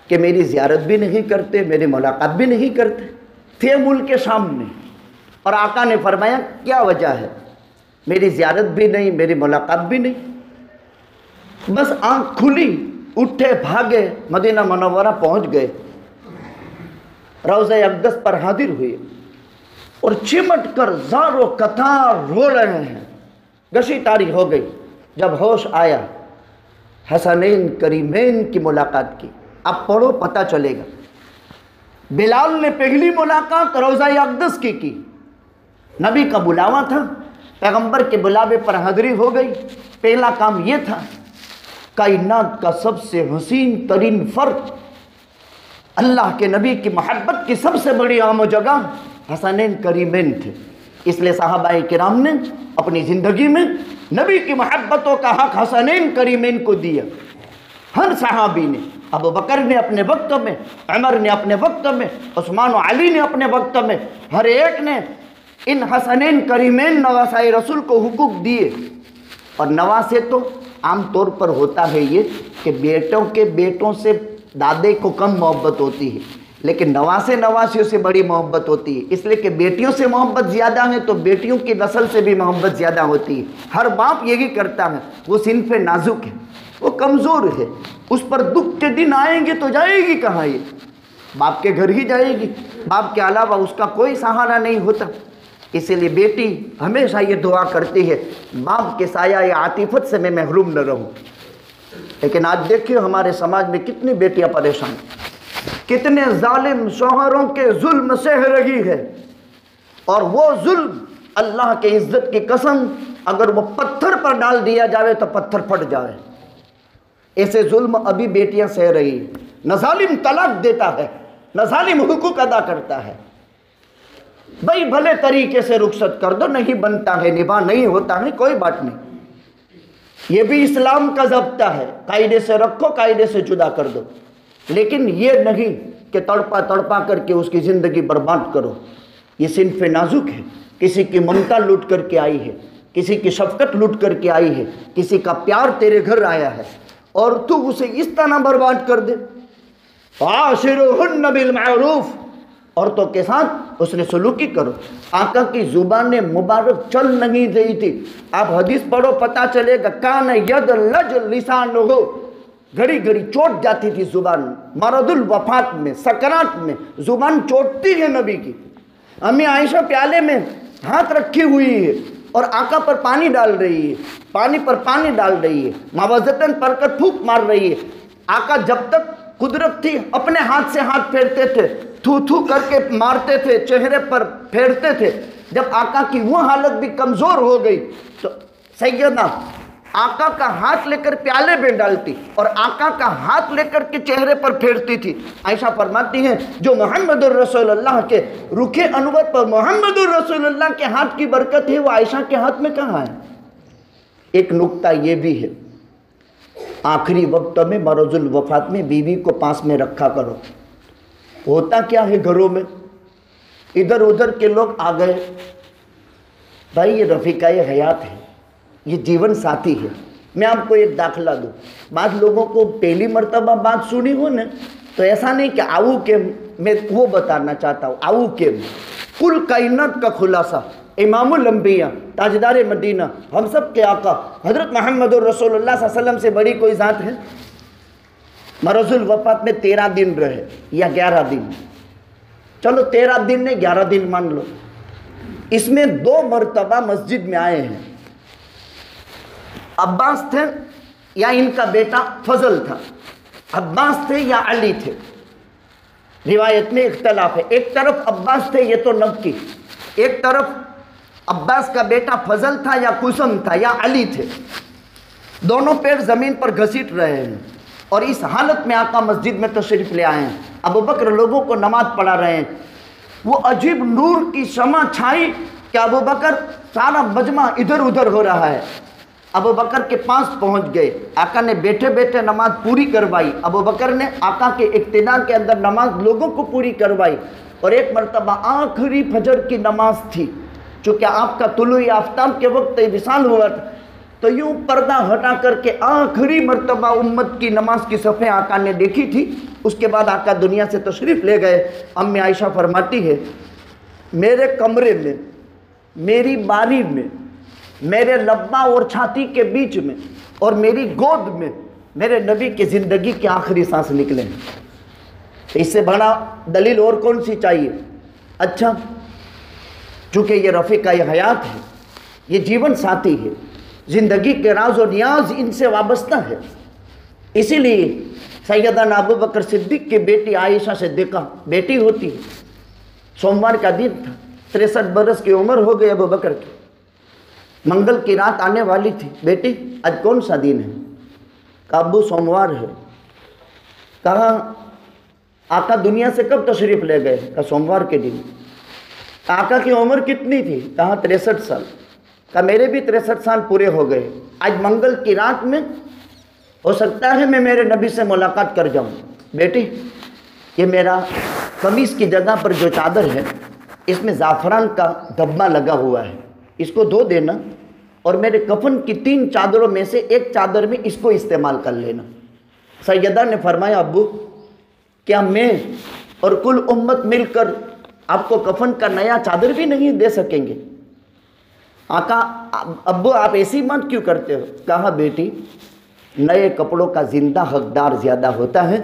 कि मेरी ज़ियारत भी नहीं करते, मेरी मुलाकात भी नहीं करते। थे मुल्क के सामने, और आका ने फरमाया क्या वजह है, मेरी ज़ियारत भी नहीं, मेरी मुलाकात भी नहीं। बस आँख खुली, उठे, भागे, मदीना मुनव्वरा पहुँच गए, रोज़े अक़दस पर हाजिर हुए, और चिमट कर ज़ारो कतार रो रहे हैं, गशी तारी हो गई। जब होश आया, हसनैन करीमैन की मुलाकात की, अब पढ़ो पता चलेगा। बिलाल ने पहली मुलाकात रोज़ा अक़दस की, नबी का बुलावा था, पैगंबर के बुलावे पर हाज़िरी हो गई। पहला काम ये था, कायनात का सबसे हसीन तरीन फ़र्द, अल्लाह के नबी की मोहब्बत की सबसे बड़ी आम जगह हसनैन करीमैन थे। इसलिए सहाबाए किराम ने अपनी ज़िंदगी में नबी की मोहब्बतों का हक हसनैन करीमैन को दिया। हर सहाबी ने, अबू बकर ने अपने वक्त में, उमर ने अपने वक्त में, उस्मान और अली ने अपने वक्त में, हर एक ने इन हसनैन करीमैन नवासाए रसूल को हुकूक दिए। और नवासे तो आम तौर पर होता है ये कि बेटों के बेटों से दादे को कम मोहब्बत होती है, लेकिन नवासे नवासियों से बड़ी मोहब्बत होती है। इसलिए कि बेटियों से मोहब्बत ज़्यादा है तो बेटियों की नस्ल से भी मोहब्बत ज़्यादा होती है। हर बाप यही करता है। वो सिन पे नाजुक है, वो कमज़ोर है, उस पर दुख के दिन आएंगे तो जाएगी कहाँ ये? बाप के घर ही जाएगी, बाप के अलावा उसका कोई सहारा नहीं होता। इसीलिए बेटी हमेशा ये दुआ करती है, बाप के साया या आतिफत से मैं महरूम न रहूं। लेकिन आज देखिए हमारे समाज में कितनी बेटियां परेशान, कितने जालिम शौहरों के जुल्म सह रही है, और वो जुल्म अल्लाह के इज्जत की कसम अगर वो पत्थर पर डाल दिया जाए तो पत्थर फट जाए। ऐसे जुल्म अभी बेटियां सह रही है। न जालिम तलाक देता है, न जालिम हुकूक अदा करता है। भाई भले तरीके से रुखसत कर दो, नहीं बनता है निभा, नहीं होता है कोई बात नहीं, ये भी इस्लाम का ज़ब्ता है, कायदे से रखो, कायदे से जुदा कर दो। लेकिन ये नहीं कि तड़पा तड़पा करके उसकी ज़िंदगी बर्बाद करो। ये सिन्फ नाजुक है, किसी की ममता लूट करके आई है, किसी की शफकत लूट करके आई है, किसी का प्यार तेरे घर आया है और तू उसे इस तरह बर्बाद कर दे। आशिरुहुन्न बिल मारूफ, औरतों के साथ उसने सलूकी करो। आका की जुबान मुबारक चल नहीं रही थी। आप हदीस पढ़ो पता चलेगा, कान यद लज लिसान हो, घड़ी घड़ी चोट जाती थी जुबान। मरदुल वफात में, सकरात में जुबान चोटती है नबी की। अम्मी आयशा प्याले में हाथ रखी हुई है और आका पर पानी डाल रही है, पानी पर पानी डाल रही है, मवज़तन पर कर फूंक मार रही है। आका जब तक कुदरत थी अपने हाथ से हाथ फेरते थे, थू थू करके मारते थे, चेहरे पर फेरते थे। जब आका की वो हालत भी कमज़ोर हो गई तो सैयदा आका का हाथ लेकर प्याले में डालती और आका का हाथ लेकर के चेहरे पर फेरती थी। आयशा फरमाती हैं, जो मोहम्मदुर रसूलुल्लाह के रुखे अनवर पर मोहम्मदुर रसूलुल्लाह के हाथ की बरकत है, वो आयशा के हाथ में कहाँ है? एक नुक्ता ये भी है, आखिरी वक्त में मरजुल वफात में बीवी को पास में रखा करो। होता क्या है घरों में, इधर उधर के लोग आ गए, भाई ये रफ़ीक़ाए हयात है, ये जीवन साथी है। मैं आपको एक दाखला दूँ, बाद लोगों को पहली मर्तबा बात सुनी हो ना तो ऐसा नहीं कि आऊ के, मैं वो बताना चाहता हूँ, आऊ के कुल कायनात का खुलासा इमामुल अंबिया ताजदार मदीना हम सब के आका हज़रत मुहम्मदुर रसूलुल्लाह सल्लल्लाहु अलैहि वसल्लम से बड़ी कोई ज़ात है? मरजुल वफ़ात में 13 दिन रहे या 11 दिन, चलो 13 दिन ने 11 दिन मान लो। इसमें 2 मरतबा मस्जिद में आए हैं। अब्बास थे या इनका बेटा फजल था, अब्बास थे या अली थे, रिवायत में इख्तलाफ है। एक तरफ अब्बास थे, ये तो नबकी, एक तरफ अब्बास का बेटा फजल था या कुसम था या अली थे। दोनों पैर ज़मीन पर घसीट रहे हैं और इस हालत में आका मस्जिद में तशरीफ़ ले आए हैं। अबू बकर लोगों को नमाज पढ़ा रहे हैं। वो अजीब नूर की शमा छाई कि अबू बकर, सारा मजमा इधर उधर हो रहा है। अबू बकर के पास पहुंच गए, आका ने बैठे बैठे नमाज पूरी करवाई। अबू बकर ने आका के इक्तिदा के अंदर नमाज लोगों को पूरी करवाई। और एक मरतबा आखिरी फजर की नमाज थी, चूँकि आपका तुलुई आफ्ताब के वक्त विसाल हुआ था, तो यूँ पर्दा हटा करके आखिरी मरतबा उम्मत की नमाज की सफ़े आका ने देखी थी। उसके बाद आका दुनिया से तशरीफ़ ले गए। अम्मी आयशा फरमाती है, मेरे कमरे में, मेरी बारी में, मेरे लब्बा और छाती के बीच में और मेरी गोद में मेरे नबी की ज़िंदगी की आखिरी सांस निकले हैं। इससे बड़ा दलील और कौन सी चाहिए? अच्छा, चूँकि ये रफ़ीक़ाए हयात है, ये जीवन साथी है, ज़िंदगी के राज और नियाज इनसे वाबस्ता है। इसीलिए सैयदना अबू बकर सिद्दीक़ की बेटी आयशा से देखा, बेटी होती है, सोमवार का दिन था, 63 बरस की उम्र हो गई अबू बकर की, मंगल की रात आने वाली थी। बेटी आज कौन सा दिन है? कहा अब्बू सोमवार है। कहा आका दुनिया से कब तशरीफ़ ले गए? कहा सोमवार के दिन। आका की उम्र कितनी थी? कहा 63 साल। कहा मेरे भी 63 साल पूरे हो गए। आज मंगल की रात में हो सकता है मैं मेरे नबी से मुलाकात कर जाऊं। बेटी ये मेरा कमीज़ की जगह पर जो चादर है इसमें ज़ाफ़रान का धब्बा लगा हुआ है, इसको धो देना और मेरे कफन की 3 चादरों में से एक चादर में इसको इस्तेमाल कर लेना। सैयदा ने फरमाया अब्बू क्या मैं और कुल उम्मत मिलकर आपको कफन का नया चादर भी नहीं दे सकेंगे? आका अब्बू आप ऐसी मत क्यों करते हो? कहा बेटी नए कपड़ों का जिंदा हकदार ज़्यादा होता है,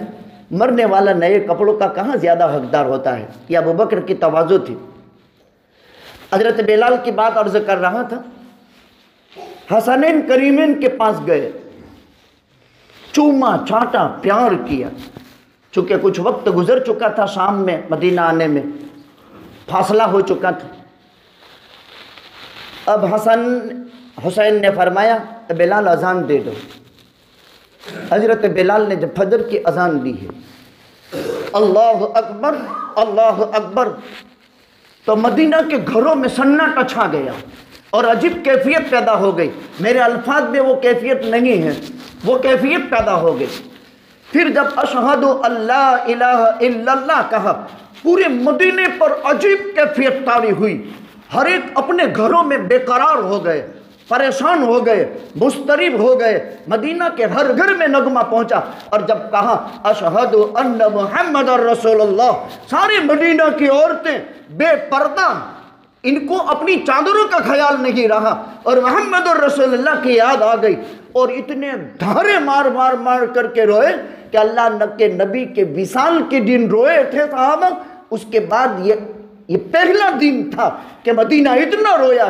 मरने वाला नए कपड़ों का कहाँ ज़्यादा हकदार होता है। यह अबू बकर की तवाज़ु थी। हज़रत बिलाल की बात अर्ज़ कर रहा था। हसनैन करीमैन के पास गए, चूमा चाटा प्यार किया। चूँकि कुछ वक्त गुजर चुका था, शाम में मदीना आने में फासला हो चुका था। अब हुसैन ने फरमाया बिलाल अजान दे दो। हज़रत बिलाल ने जब फजर की अजान दी है, अल्लाह अकबर अल्लाह अकबर, तो मदीना के घरों में सन्नाटा छा गया और अजीब कैफियत पैदा हो गई। मेरे अल्फाज में वो कैफियत नहीं है, वो कैफियत पैदा हो गई। फिर जब अशहदु अल्ला इलाहा इल्लल्लाह कहा, पूरे मदीने पर अजीब कैफियत तारी हुई। हर एक अपने घरों में बेकरार हो गए, परेशान हो गए, मुस्तरिब हो गए। मदीना के हर घर में नगमा पहुंचा। और जब कहा अशहदु अन्न मुहम्मदुर रसूलुल्लाह, सारे मदीना की औरतें बेपर्दा, इनको अपनी चादरों का ख्याल नहीं रहा और मुहम्मदुर रसूलुल्लाह की याद आ गई और इतने धारे मार मार मार करके रोए कि अल्लाह के नबी के विसाल के दिन रोए थे साहब। उसके बाद ये पहला दिन था कि मदीना इतना रोया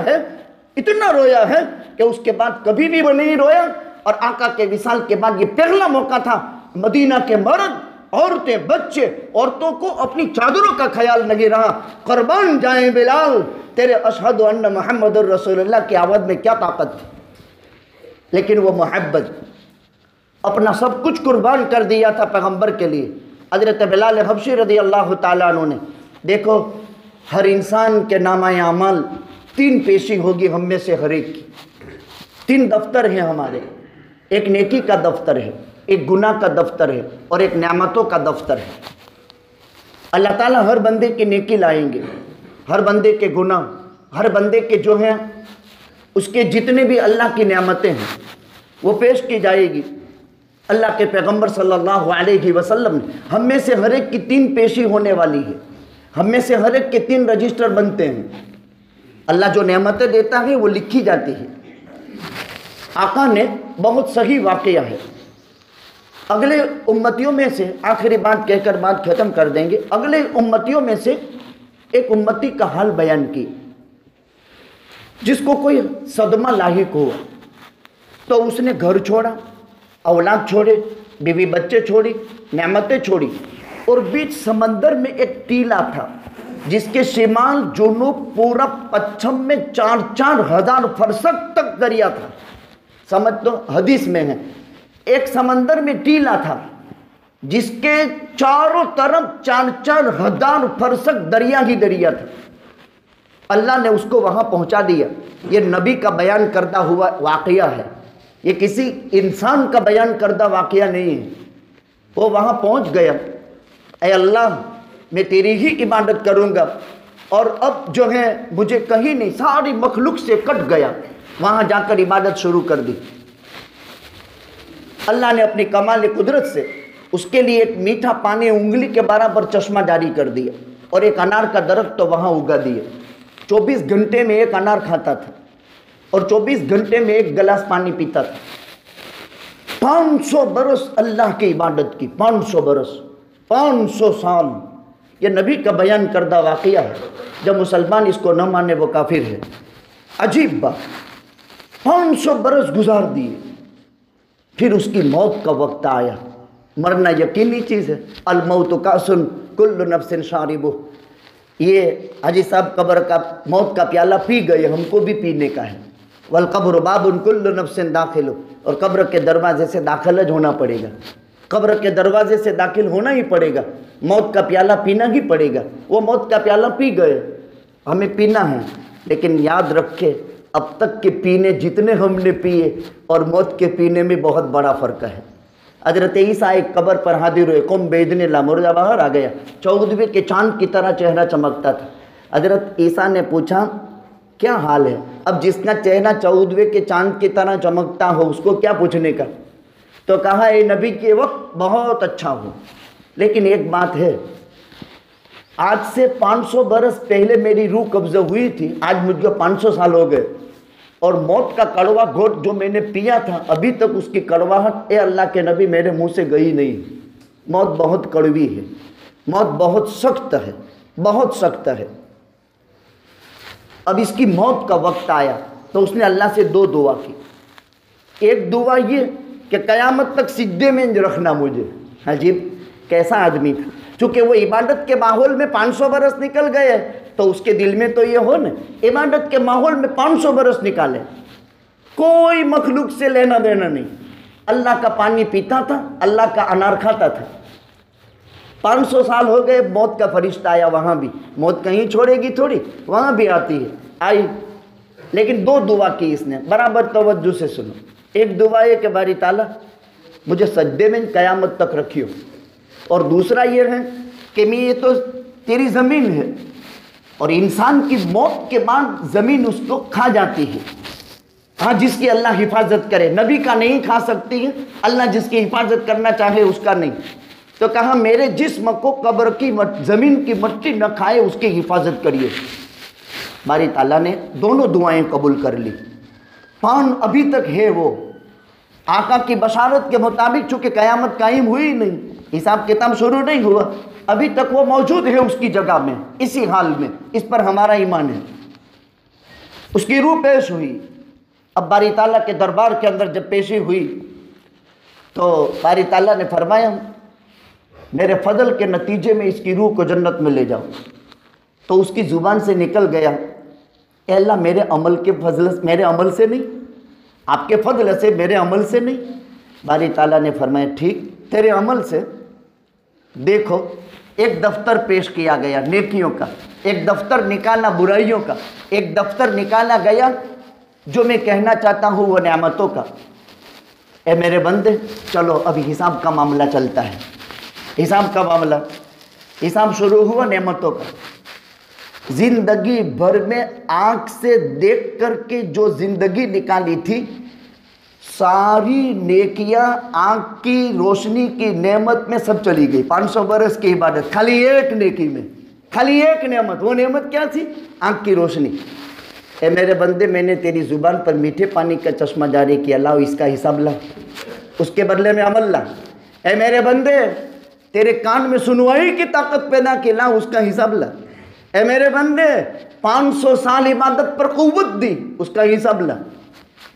है कि उसके बाद कभी भी वो नहीं रोया। और आका के विसाल के बाद ये पहला मौका था, मदीना के मर्द, औरतें, बच्चे, औरतों को अपनी चादरों का ख्याल नहीं रहा। कुर्बान जाए बिलाल, तेरे अशहदु अन्ना मुहम्मदुर रसूलुल्लाह की आवाज़ में क्या ताकत थी। लेकिन वो मोहब्बत, अपना सब कुछ कुर्बान कर दिया था पैगंबर के लिए। हज़रत बिलाल हबशी रज़ी अल्लाह ताला अन्हु ने, देखो हर इंसान के नामाए अमाल 3 पेशी होगी हम में से हर एक की। 3 दफ्तर हैं हमारे, एक नेकी का दफ्तर है, एक गुनाह का दफ्तर है और एक नेमतों का दफ्तर है। अल्लाह ताला हर बंदे की नेकी लाएंगे, हर बंदे के गुनाह, हर बंदे के जो हैं उसके जितने भी अल्लाह की नेमतें हैं वो पेश की जाएगी। अल्लाह के पैगंबर सल्लल्लाहु अलैहि वसल्लम ने, हम में से हर एक की 3 पेशी होने वाली है, हम में से हर एक के 3 रजिस्टर बनते हैं। अल्लाह जो नेमतें देता है वो लिखी जाती है। आका ने बहुत सही वाक़या है। अगले उम्मतियों में से, आखिरी बात कहकर बात ख़त्म कर देंगे, अगले उम्मतियों में से एक उम्मती का हाल बयान की जिसको कोई सदमा लाहिक हुआ तो उसने घर छोड़ा, औलाद छोड़े, बीवी बच्चे छोड़ी, नेमतें छोड़ी और बीच समंदर में एक टीला था जिसके शिमाल जुनूब पूरब पश्चिम में 4-4 हज़ार फरसक तक दरिया था। समझ तो, हदीस में है एक समंदर में टीला था जिसके चारों तरफ 4-4 हज़ार फरसक दरिया ही दरिया था। अल्लाह ने उसको वहाँ पहुँचा दिया। ये नबी का बयान करता हुआ वाक़या है, ये किसी इंसान का बयान करता वाक़या नहीं है। वो वहाँ पहुँच गया, ऐ अल्लाह मैं तेरी ही इबादत करूँगा और अब जो है मुझे कहीं नहीं, सारी मखलूक से कट गया। वहाँ जाकर इबादत शुरू कर दी। अल्लाह ने अपनी कमाल कुदरत से उसके लिए एक मीठा पानी उंगली के बराबर चश्मा जारी कर दिया और एक अनार का दरख्त तो वहाँ उगा दिया। 24 घंटे में एक अनार खाता था और 24 घंटे में एक गिलास पानी पीता था। 500 बरस अल्लाह की इबादत की, 500 बरस, 500 साल। ये नबी का बयान करदा वाक़या है। जब मुसलमान इसको न माने वो काफिर है। अजीब बात, 500 बरस गुजार दिए, फिर उसकी मौत का वक्त आया। मरना यकीनी चीज़ है। अलमौत कासुन कुल्लु नफ्सिन शारिबुह। ये हाजी साहब कब्र का मौत का प्याला पी गए, हमको भी पीने का है। वल कब्र बाबुन कुल्लु नफ्सिन दाखिलु, और कब्र के दरवाजे से दाखिल होना पड़ेगा, कब्र के दरवाजे से दाखिल होना ही पड़ेगा। मौत का प्याला पीना ही पड़ेगा। वो मौत का प्याला पी गए, हमें पीना है, लेकिन याद रखे अब तक के पीने जितने हमने पिए और मौत के पीने में बहुत बड़ा फ़र्क है। हज़रत ईसा एक कब्र पर हाजिर हुए, कौम बेदने ला, मुर्दा बाहर आ गया, 14वें के चांद की तरह चेहरा चमकता था। हज़रत ईसा ने पूछा क्या हाल है? अब जिसका चेहरा 14वें के चांद की तरह चमकता हो उसको क्या पूछने का? तो कहा ए नबी के वक्त बहुत अच्छा हो, लेकिन एक बात है, आज से 500 बरस पहले मेरी रूह कब्ज़ हुई थी, आज मुझको 500 साल हो गए, और मौत का कड़वा घोट जो मैंने पिया था अभी तक उसकी कड़वाहट ए अल्लाह के नबी मेरे मुंह से गई नहीं। मौत बहुत कड़वी है, मौत बहुत सख्त है, बहुत सख्त है। अब इसकी मौत का वक्त आया तो उसने अल्लाह से दो दुआ की। एक दुआ ये कि क़यामत तक सिजदे में रखना मुझे। अजीब कैसा आदमी था, चूँकि वो इबादत के माहौल में 500 बरस निकल गए तो उसके दिल में तो ये हो न, इबादत के माहौल में 500 बरस निकाले, कोई मखलूक से लेना देना नहीं, अल्लाह का पानी पीता था, अल्लाह का अनार खाता था। 500 साल हो गए, मौत का फरिश्ता आया, वहाँ भी मौत कहीं छोड़ेगी थोड़ी, वहाँ भी आती है, आई। लेकिन दो दुआ की इसने, बराबर तवज्जो से सुनो। एक दुआ है कि बारी ताला मुझे सजदे में क़यामत तक रखियो, और दूसरा ये है कि मैं ये तो तेरी ज़मीन है और इंसान की मौत के बाद ज़मीन उसको खा जाती है। हाँ, जिसकी अल्लाह हिफाजत करे, नबी का नहीं खा सकती है, अल्लाह जिसकी हिफाजत करना चाहे उसका नहीं। तो कहा मेरे जिस्म को कब्र की ज़मीन की मिट्टी न खाए, उसकी हिफाजत करिए। बारी ताला ने दोनों दुआएं कबूल कर ली। पान अभी तक है वो, आका की बशारत के मुताबिक, चूँकि क़यामत कायम हुई नहीं, हिसाब किताब शुरू नहीं हुआ, अभी तक वो मौजूद है उसकी जगह में, इसी हाल में। इस पर हमारा ईमान है। उसकी रूह पेश हुई। अब बारी ताला के दरबार के अंदर जब पेशी हुई तो बारी ताला ने फरमाया मेरे फजल के नतीजे में इसकी रूह को जन्नत में ले जाओ। तो उसकी ज़ुबान से निकल गया, ए अल्लाह मेरे अमल के फजल, मेरे अमल से नहीं, आपके फजल से, मेरे अमल से नहीं। बारी ताला ने फरमाया ठीक, तेरे अमल से। देखो एक दफ्तर पेश किया गया नेकियों का, एक दफ्तर निकाला बुराइयों का, एक दफ्तर निकाला गया जो मैं कहना चाहता हूँ वो नेमतों का। ए मेरे बंदे, चलो अभी हिसाब का मामला चलता है। हिसाब का मामला, हिसाब शुरू हुआ नेमतों का। जिंदगी भर में आँख से देख करके जो जिंदगी निकाली थी, सारी नेकियां आँख की रोशनी की नेमत में सब चली गई। 500 बरस की इबादत खाली एक नेकी में, खाली एक नेमत। वो नेमत क्या थी? आँख की रोशनी। ए मेरे बंदे, मैंने तेरी ज़ुबान पर मीठे पानी का चश्मा जारी किया, लाओ इसका हिसाब ला, उसके बदले में अमल ला। ए मेरे बंदे, तेरे कान में सुनवाई की ताकत पैदा की, ला उसका हिसाब ला। ए मेरे बंदे, 500 साल इबादत पर कुव्वत दी, उसका हिसाब ला।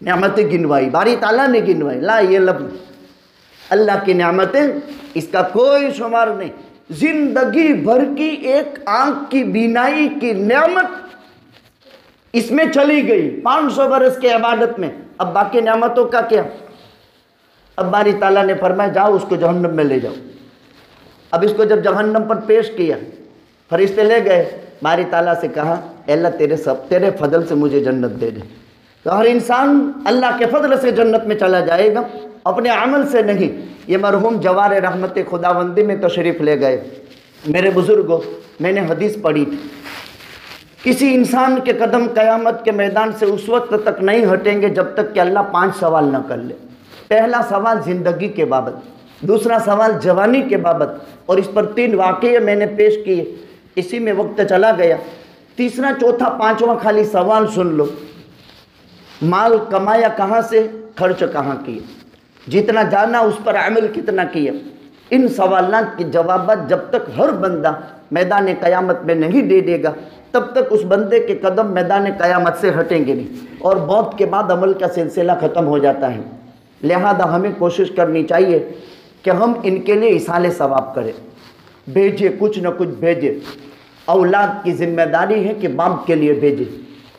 नेमतें गिनवाई, बारी ताला ने गिनवाई, ला ये लफ्ज़ अल्लाह की नेमतें, इसका कोई शुमार नहीं। जिंदगी भर की एक आँख की बीनाई की नेमत इसमें चली गई 500 बरस के इबादत में। अब बाकी नेमतों का क्या? अब बारी ताला ने फरमाया जाओ उसको जहन्नम में ले जाओ। अब इसको जब जहन्नम पर पेश किया, फरिश्ते ले गए, बारी ताला से कहा अल्लाह तेरे फजल से मुझे जन्नत दे दे। तो हर इंसान अल्लाह के फजल से जन्नत में चला जाएगा, अपने अमल से नहीं। ये मरहूम जवार रहमत खुदावंदी में तशरीफ़ ले गए। मेरे बुज़ुर्गों, मैंने हदीस पढ़ी थी, किसी इंसान के कदम क़यामत के मैदान से उस वक्त तक नहीं हटेंगे जब तक कि अल्लाह 5 सवाल न कर ले। पहला सवाल ज़िंदगी के बाबत, दूसरा सवाल जवानी के बाबत, और इस पर 3 वाक़ये मैंने पेश किए, इसी में वक्त चला गया। तीसरा, चौथा, पाँचवा खाली सवाल सुन लो, माल कमाया कहाँ से, खर्च कहाँ किए, जितना जाना उस पर अमल कितना किया। इन सवालात के जवाब जब तक हर बंदा मैदान क़यामत में नहीं दे देगा तब तक उस बंदे के कदम मैदान क़यामत से हटेंगे नहीं, और मौत के बाद अमल का सिलसिला ख़त्म हो जाता है। लिहाजा हमें कोशिश करनी चाहिए कि हम इनके लिए इसाले सवाब करें, भेजे कुछ न कुछ भेजे। औलाद की ज़िम्मेदारी है कि बाप के लिए भेजे।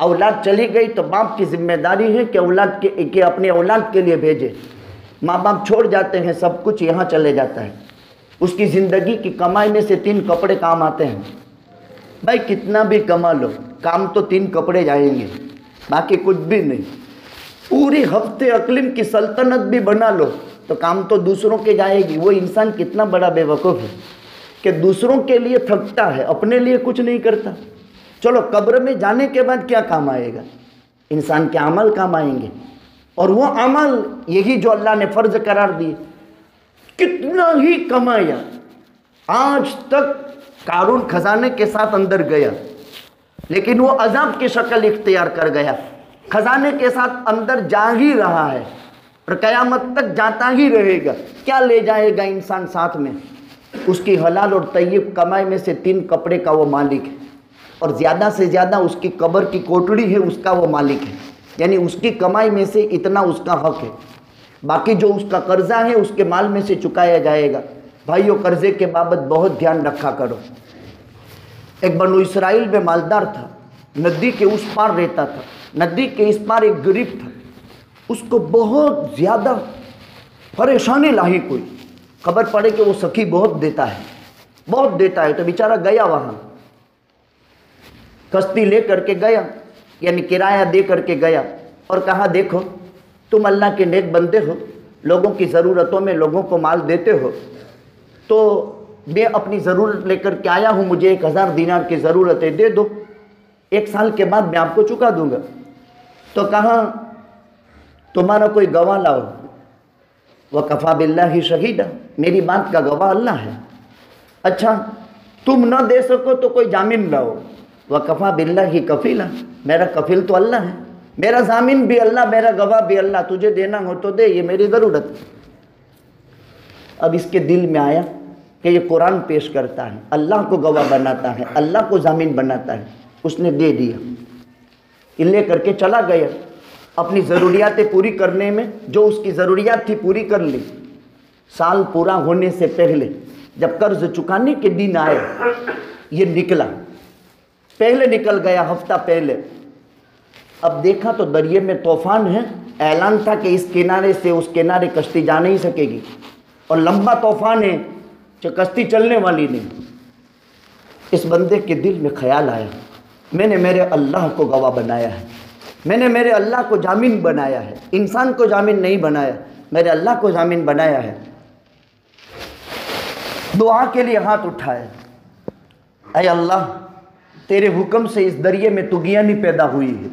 औलाद चली गई तो बाप की ज़िम्मेदारी है कि औलाद के अपने औलाद के लिए भेजे। माँ बाप छोड़ जाते हैं, सब कुछ यहाँ चले जाता है। उसकी ज़िंदगी की कमाई में से 3 कपड़े काम आते हैं। भाई कितना भी कमा लो, काम तो 3 कपड़े जाएंगे, बाकी कुछ भी नहीं। पूरी हफ्ते अकलिम की सल्तनत भी बना लो तो काम तो दूसरों के जाएगी। वो इंसान कितना बड़ा बेवकूफ़ है कि दूसरों के लिए थकता है, अपने लिए कुछ नहीं करता। चलो कब्र में जाने के बाद क्या काम आएगा? इंसान के अमल काम आएंगे, और वो अमल यही जो अल्लाह ने फ़र्ज करार दिए। कितना ही कमाया, آج تک قارون خزانے کے ساتھ اندر گیا لیکن وہ عذاب کی شکل اختیار کر گیا، خزانے کے ساتھ اندر جا ہی رہا ہے اور قیامت تک جاتا ہی رہے گا۔ کیا لے جائے گا انسان ساتھ میں؟ اس کی حلال اور طیب کمائی میں سے 3 کپڑے کا وہ مالک ہے، اور زیادہ سے زیادہ اس کی قبر کی کوٹڑی ہے اس کا وہ مالک ہے، یعنی اس کی کمائی میں سے اتنا اس کا حق ہے۔ باقی جو اس کا قرضہ ہے اس کے مال میں سے چکایا جائے گا۔ بھائیو، قرضے کے بابت بہت دھیان رکھا کرو۔ ایک بنو اسرائیل میں مالدار تھا، ندی کے اس پار رہتا تھا، ندی کے اس پار ایک غریب تھا، اس کو بہت زیادہ پریشانی لاحق ہوئی، خبر پڑے کہ وہ سخی بہت دیتا ہے، تو بیچارہ گیا وہاں، کشتی لے کر کے گیا، یعنی کرایہ دے کر کے گیا اور کہا دیکھو تم اللہ کے نیک بندے ہو، لوگوں کی ضرورتوں میں لوگوں کو مال دیتے ہو، تو میں اپنی ضرورت لے کر کے آیا ہوں، مجھے 1000 دینار کی ضرورت ہے، دے دو، 1 سال کے بعد میں آپ کو چکا دوں گا۔ تو کہا تمہارا کوئی گواہ لاؤ، وَكَفَى بِاللَّهِ شَهِيدًا، میری بات کا گواہ اللہ ہے۔ اچھا تم نہ دے سکو تو کوئی جامن لاؤ، وَكَفَى بِاللَّهِ كَفِيلًا، میرا کفیل تو اللہ ہے، میرا ضامن بھی اللہ، میرا گواہ بھی اللہ، تجھے دینا ہو تو دے، یہ میری ضرورت۔ اب اس کے دل میں آیا کہ یہ قرآن پیش کرتا ہے، اللہ کو گواہ بناتا ہے، اللہ کو ضامن بناتا ہے، اس نے دے دیا، یہ لے کر کے چلا گیا، اپنی ضروریاتیں پوری کرنے میں جو اس کی ضروریات تھی پوری کر لی۔ سال پورا ہونے سے پہلے جب قرض چکانے کے دن آئے، یہ نکلا، پہلے نکل گیا، ہفتہ پہلے، اب دیکھا تو دریا میں طوفان ہے، اعلان تھا کہ اس کنارے سے اس کنارے کشتی جا نہیں سکے گی، اور لمبا طوفان ہے جو کشتی چلنے والی نہیں۔ اس بندے کے دل میں خیال آیا، میں نے میرے اللہ کو گواہ بنایا ہے، میں نے میرے اللہ کو ضامن بنایا ہے، انسان کو ضامن نہیں بنایا، میرے اللہ کو ضامن بنایا ہے۔ دعا کے لیے ہاتھ اٹھائے، اے اللہ تیرے حکم سے اس دریا میں طغیانی پیدا ہوئی ہے،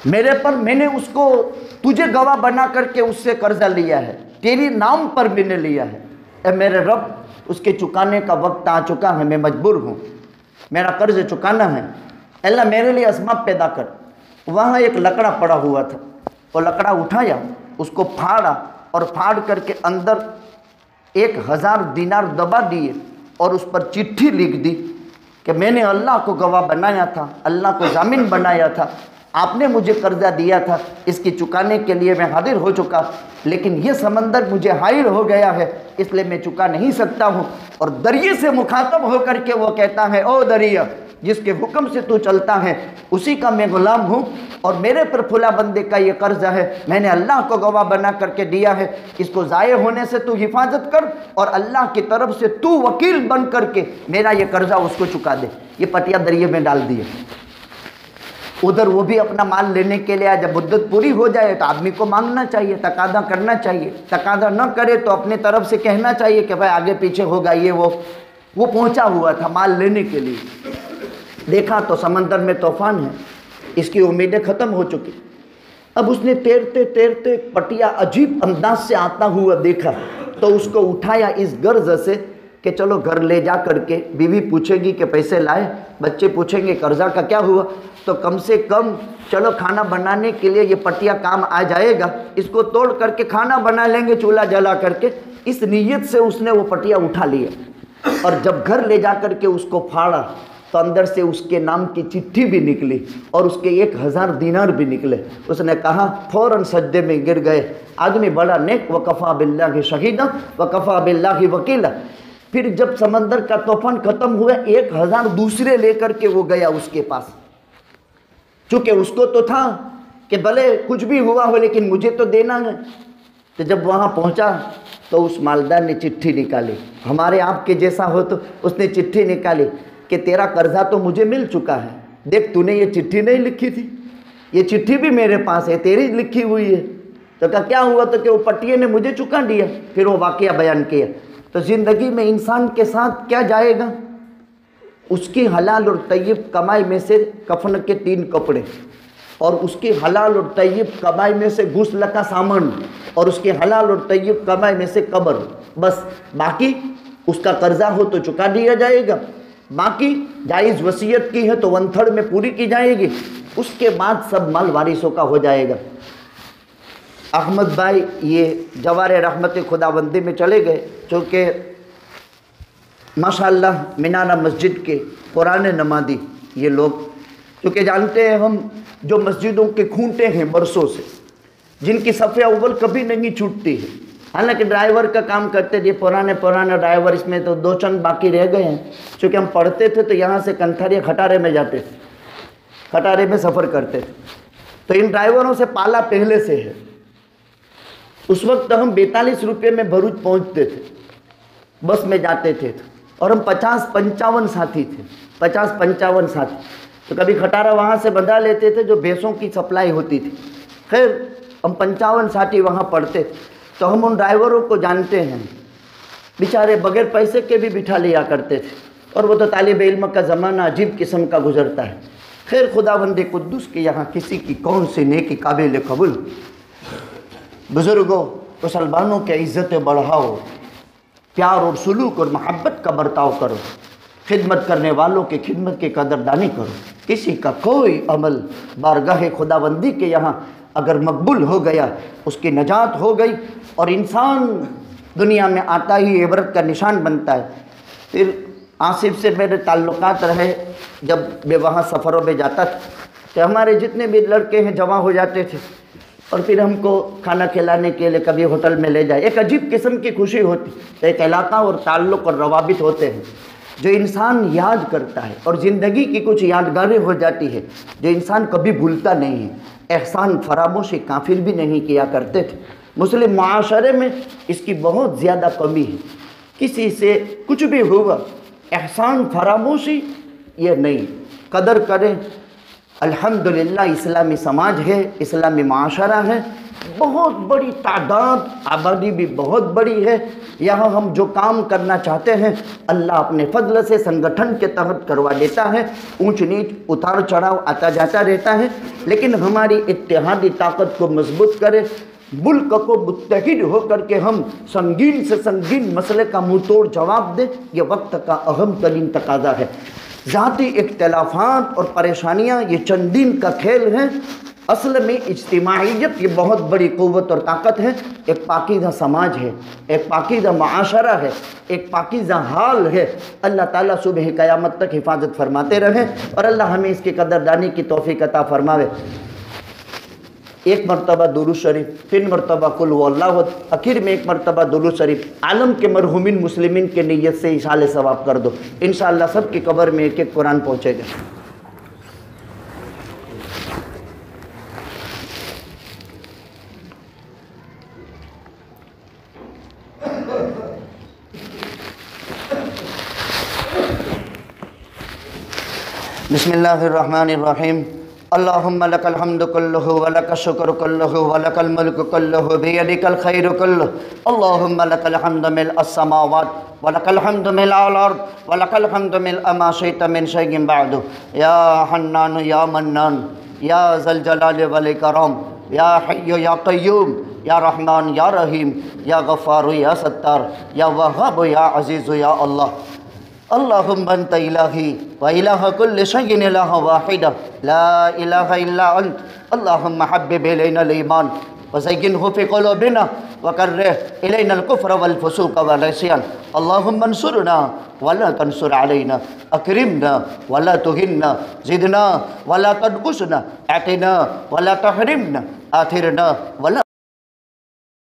میرے پر، میں نے اس کو تجھے گواہ بنا کر کے اس سے قرضہ لیا ہے، تیری نام پر میں نے لیا ہے، اے میرے رب اس کے چکانے کا وقت آ چکا ہے، میں مجبور ہوں، میرا قرض چکانا ہے، اللہ میرے لیے اسباب پیدا کر۔ وہاں ایک لکڑا پڑا ہوا تھا، وہ لکڑا اٹھایا، اس کو پھاڑا اور پھاڑ کر کے اندر 1000 دینار دبا دیے اور اس پر چٹھی لکھ دی کہ میں نے اللہ کو گواہ بنایا تھا، اللہ کو ضامن بنایا تھا، آپ نے مجھے قرضہ دیا تھا، اس کی چکانے کے لیے میں حاضر ہو چکا، لیکن یہ سمندر مجھے حائل ہو گیا ہے، اس لیے میں چکا نہیں سکتا ہوں۔ اور دریا سے مخاطب ہو کر کے وہ کہتا ہے، او دریا جس کے حکم سے تو چلتا ہے اسی کا میں غلام ہوں، اور میرے پر فلاں بندے کا یہ قرضہ ہے، میں نے اللہ کو گواہ بنا کر کے دیا ہے، اس کو ضائع ہونے سے تو حفاظت کر، اور اللہ کی طرف سے تو وکیل بن کر کے میرا یہ قرضہ اس کو چکا دے۔ یہ پٹیا دریا میں ڈال دیے۔ ادھر وہ بھی اپنا مال لینے کے لیے، جب مدت پوری ہو جائے تو آدمی کو مانگنا چاہیے، تقاضا کرنا چاہیے، تقاضا نہ کرے تو اپنے طرف سے کہنا چاہیے کہ بھائی آگے پیچھے ہوگا، یہ وہ پہنچا ہوا تھا مال لینے کے لیے۔ دیکھا تو سمندر میں طوفان ہے، اس کی امیدیں ختم ہو چکی۔ اب اس نے تیرتے تیرتے پٹیا عجیب انداز سے آتا ہوا دیکھا، تو اس کو اٹھایا اس غرض سے کہ چلو گھر لے جا کر کے، بیوی پوچھے گی کہ پیسے لائے، بچے پوچھیں گے قرضہ کا کیا ہوا، تو کم سے کم چلو کھانا بنانے کے لیے یہ پٹیا کام آ جائے گا، اس کو توڑ کر کے کھانا بنا لیں گے چولہا جلا کر کے۔ اس نیت سے اس نے وہ پٹیا اٹھا لیا، اور جب گھر لے جا کر کے اس کو پھاڑا تو اندر سے اس کے نام کی چٹھی بھی نکلی اور اس کے 1000 دینار بھی نکلے۔ اس نے کہا، فوراً سجدے میں گر گئے، آدمی بڑا نیک، وَكَفَى بِاللَّهِ شَهِيدًا وَكَفَى بِاللَّهِ وَكِيلًا۔ پھر جب سمندر کا طوفان ختم ہوا، 1000 دوسرے لے کر کے وہ گیا اس کے پاس، چونکہ اس کو تو تھا کہ بھلے کچھ بھی ہوا ہو لیکن مجھے تو دینا ہے۔ تو جب وہاں پہنچا تو اس مالدار نے چٹھی نکالی، ہمارے آپ کے جیسا ہو تو اس نے چٹھی نکالی کہ تیرا قرضہ تو مجھے مل چکا ہے، دیکھ تو نے یہ چٹھی نہیں لکھی تھی، یہ چٹھی بھی میرے پاس ہے، تیری لکھی ہوئی ہے۔ تو کہا کیا ہوا؟ تو کہ وہ پٹیے نے مجھے چکا دیا۔ پھر وہ واقعہ بیان کیا۔ تو زندگی میں انسان کے ساتھ کیا جائے گا؟ اس کی حلال اور طیب کمائی میں سے کفن کے 3 کپڑے، اور اس کی حلال اور طیب کمائی میں سے غسل کا سامان، اور اس کی حلال اور طیب کمائی میں سے قبر، بس باقی اس کا قرضہ ہو تو چکا دیا جائے گا، باقی جائز وصیت کی ہے تو 1/3 میں پوری کی جائے گی، اس کے بعد سب مال وارثوں کا ہو جائے گا۔ احمد بھائی یہ جوار رحمت خداوندی میں چلے گئے، چونکہ ماشاءاللہ مینارہ مسجد کے پرانے نمازی یہ لوگ، چونکہ جانتے ہیں ہم جو مسجدوں کے کھونٹے ہیں برسوں سے، جن کی صف اول کبھی نہیں چھوٹتی ہے، حالانکہ ڈرائیور کا کام کرتے تھے، پرانے ڈرائیور، اس میں تو 2 چند باقی رہ گئے ہیں، چونکہ ہم پڑھتے تھے تو یہاں سے کنتھریا کھٹارے میں جاتے تھے، کھٹارے میں سفر کرتے تھے، تو ان ڈرائیوروں سے پالا پہلے سے ہے۔ اس وقت ہم 42 روپے میں بھروچ پہنچتے تھے، بس میں جاتے تھے، اور ہم 50-55 ساتھی تھے، 50-55 ساتھی، تو کبھی کھٹارا وہاں سے بندھا لیتے تھے جو بھینسوں کی سپلائی ہوتی تھی، خیر ہم 55 ساتھی وہاں پڑھتے، تو ہم ان ڈرائیوروں کو جانتے ہیں، بیچارے بغیر پیسے کے بھی بٹھا لیا کرتے تھے، اور وہ تو طالب علم کا زمانہ عجیب قسم کا گزرتا ہے۔ خیر خداوند قدوس کے یہاں کسی کی کون سی نیکی قابل قبول؟ بزرگوں، مسلمانوں کی عزت بڑھاؤ، پیار اور سلوک اور محبت کا برتاؤ کرو، خدمت کرنے والوں کی خدمت کی قدردانی کرو۔ کسی کا کوئی عمل بارگاہ خداوندی کے یہاں اگر مقبول ہو گیا، اس کی نجات ہو گئی، اور انسان دنیا میں آتا ہی عبرت کا نشان بنتا ہے۔ پھر آصف سے میرے تعلقات رہے، جب میں وہاں سفروں میں جاتا تھا تو ہمارے جتنے بھی لڑکے ہیں جمع ہو جاتے تھے، اور پھر ہم کو کھانا کھلانے کے لیے کبھی ہوٹل میں لے جائے، ایک عجیب قسم کی خوشی ہوتی، ایک علاقہ اور تعلق اور روابط ہوتے ہیں جو انسان یاد کرتا ہے، اور زندگی کی کچھ یادگاریں ہو جاتی ہے جو انسان کبھی بھولتا نہیں ہے۔ احسان فراموشی کافر بھی نہیں کیا کرتے تھے، مسلم معاشرے میں اس کی بہت زیادہ کمی ہے، کسی سے کچھ بھی ہوا احسان فراموشی یہ نہیں، قدر کریں۔ الحمدللہ اسلامی سماج ہے، اسلامی معاشرہ ہے، بہت بڑی تعداد، آبادی بھی بہت بڑی ہے، یہاں ہم جو کام کرنا چاہتے ہیں اللہ اپنے فضل سے سنگٹھن کے تحت کروا دیتا ہے، اونچ نیچ اتار چڑھاؤ آتا جاتا رہتا ہے، لیکن ہماری اتحادی طاقت کو مضبوط کرے، ملک کو متحد ہو کر کے ہم سنگین سے سنگین مسئلے کا منہ توڑ جواب دیں، یہ وقت کا اہم ترین تقاضا ہے۔ ذاتی اختلافات اور پریشانیاں یہ چند دن کا کھیل ہیں، اصل میں اجتماعیت یہ بہت بڑی قوت اور طاقت ہے۔ ایک پاکیزہ سماج ہے، ایک پاکیزہ معاشرہ ہے، ایک پاکیزہ حال ہے۔ اللہ تعالیٰ صبح قیامت تک حفاظت فرماتے رہے، اور اللہ ہمیں اس کی قدردانی کی توفیق عطا فرماوے۔ ایک مرتبہ درود شریف، 3 مرتبہ قل هو اللہ، آخر میں 1 مرتبہ درود شریف عالم کے مرحومین مسلمین کے نیت سے اشال ثواب کر دو، انشاءاللہ سب کی قبر میں ایک قرآن پہنچے گا۔ بسم اللہ الرحمن الرحیم۔ اللہم لک الحمد کلہ ولک الشکر کلہ ولک الملک کلہ بیدک الخیر کلہ، اللہم لک الحمد ملء السماوات ولک الحمد ملء الارض ولک الحمد ملء ما شئت من شیء بعد، یا حنان یا منان یا ذا الجلال والاکرام، یا حی یا قیوم، یا رحمان یا رحیم، یا غفار یا ستار، یا وہاب یا عزیز یا اللہ۔ اللہم انت الہی و الہ کل شیء الہ واحدہ لا الہ الا انت، اللہم حبب الینا الایمان وزینہ فی قلوبنا وکرہ الینا الکفر والفسوق والعصیان، اللہم انصرنا ولا تنصر علینا، اکرمنا ولا تہنا، زدنا ولا تنقصنا، اعطنا ولا تحرمنا، آثرنا ولا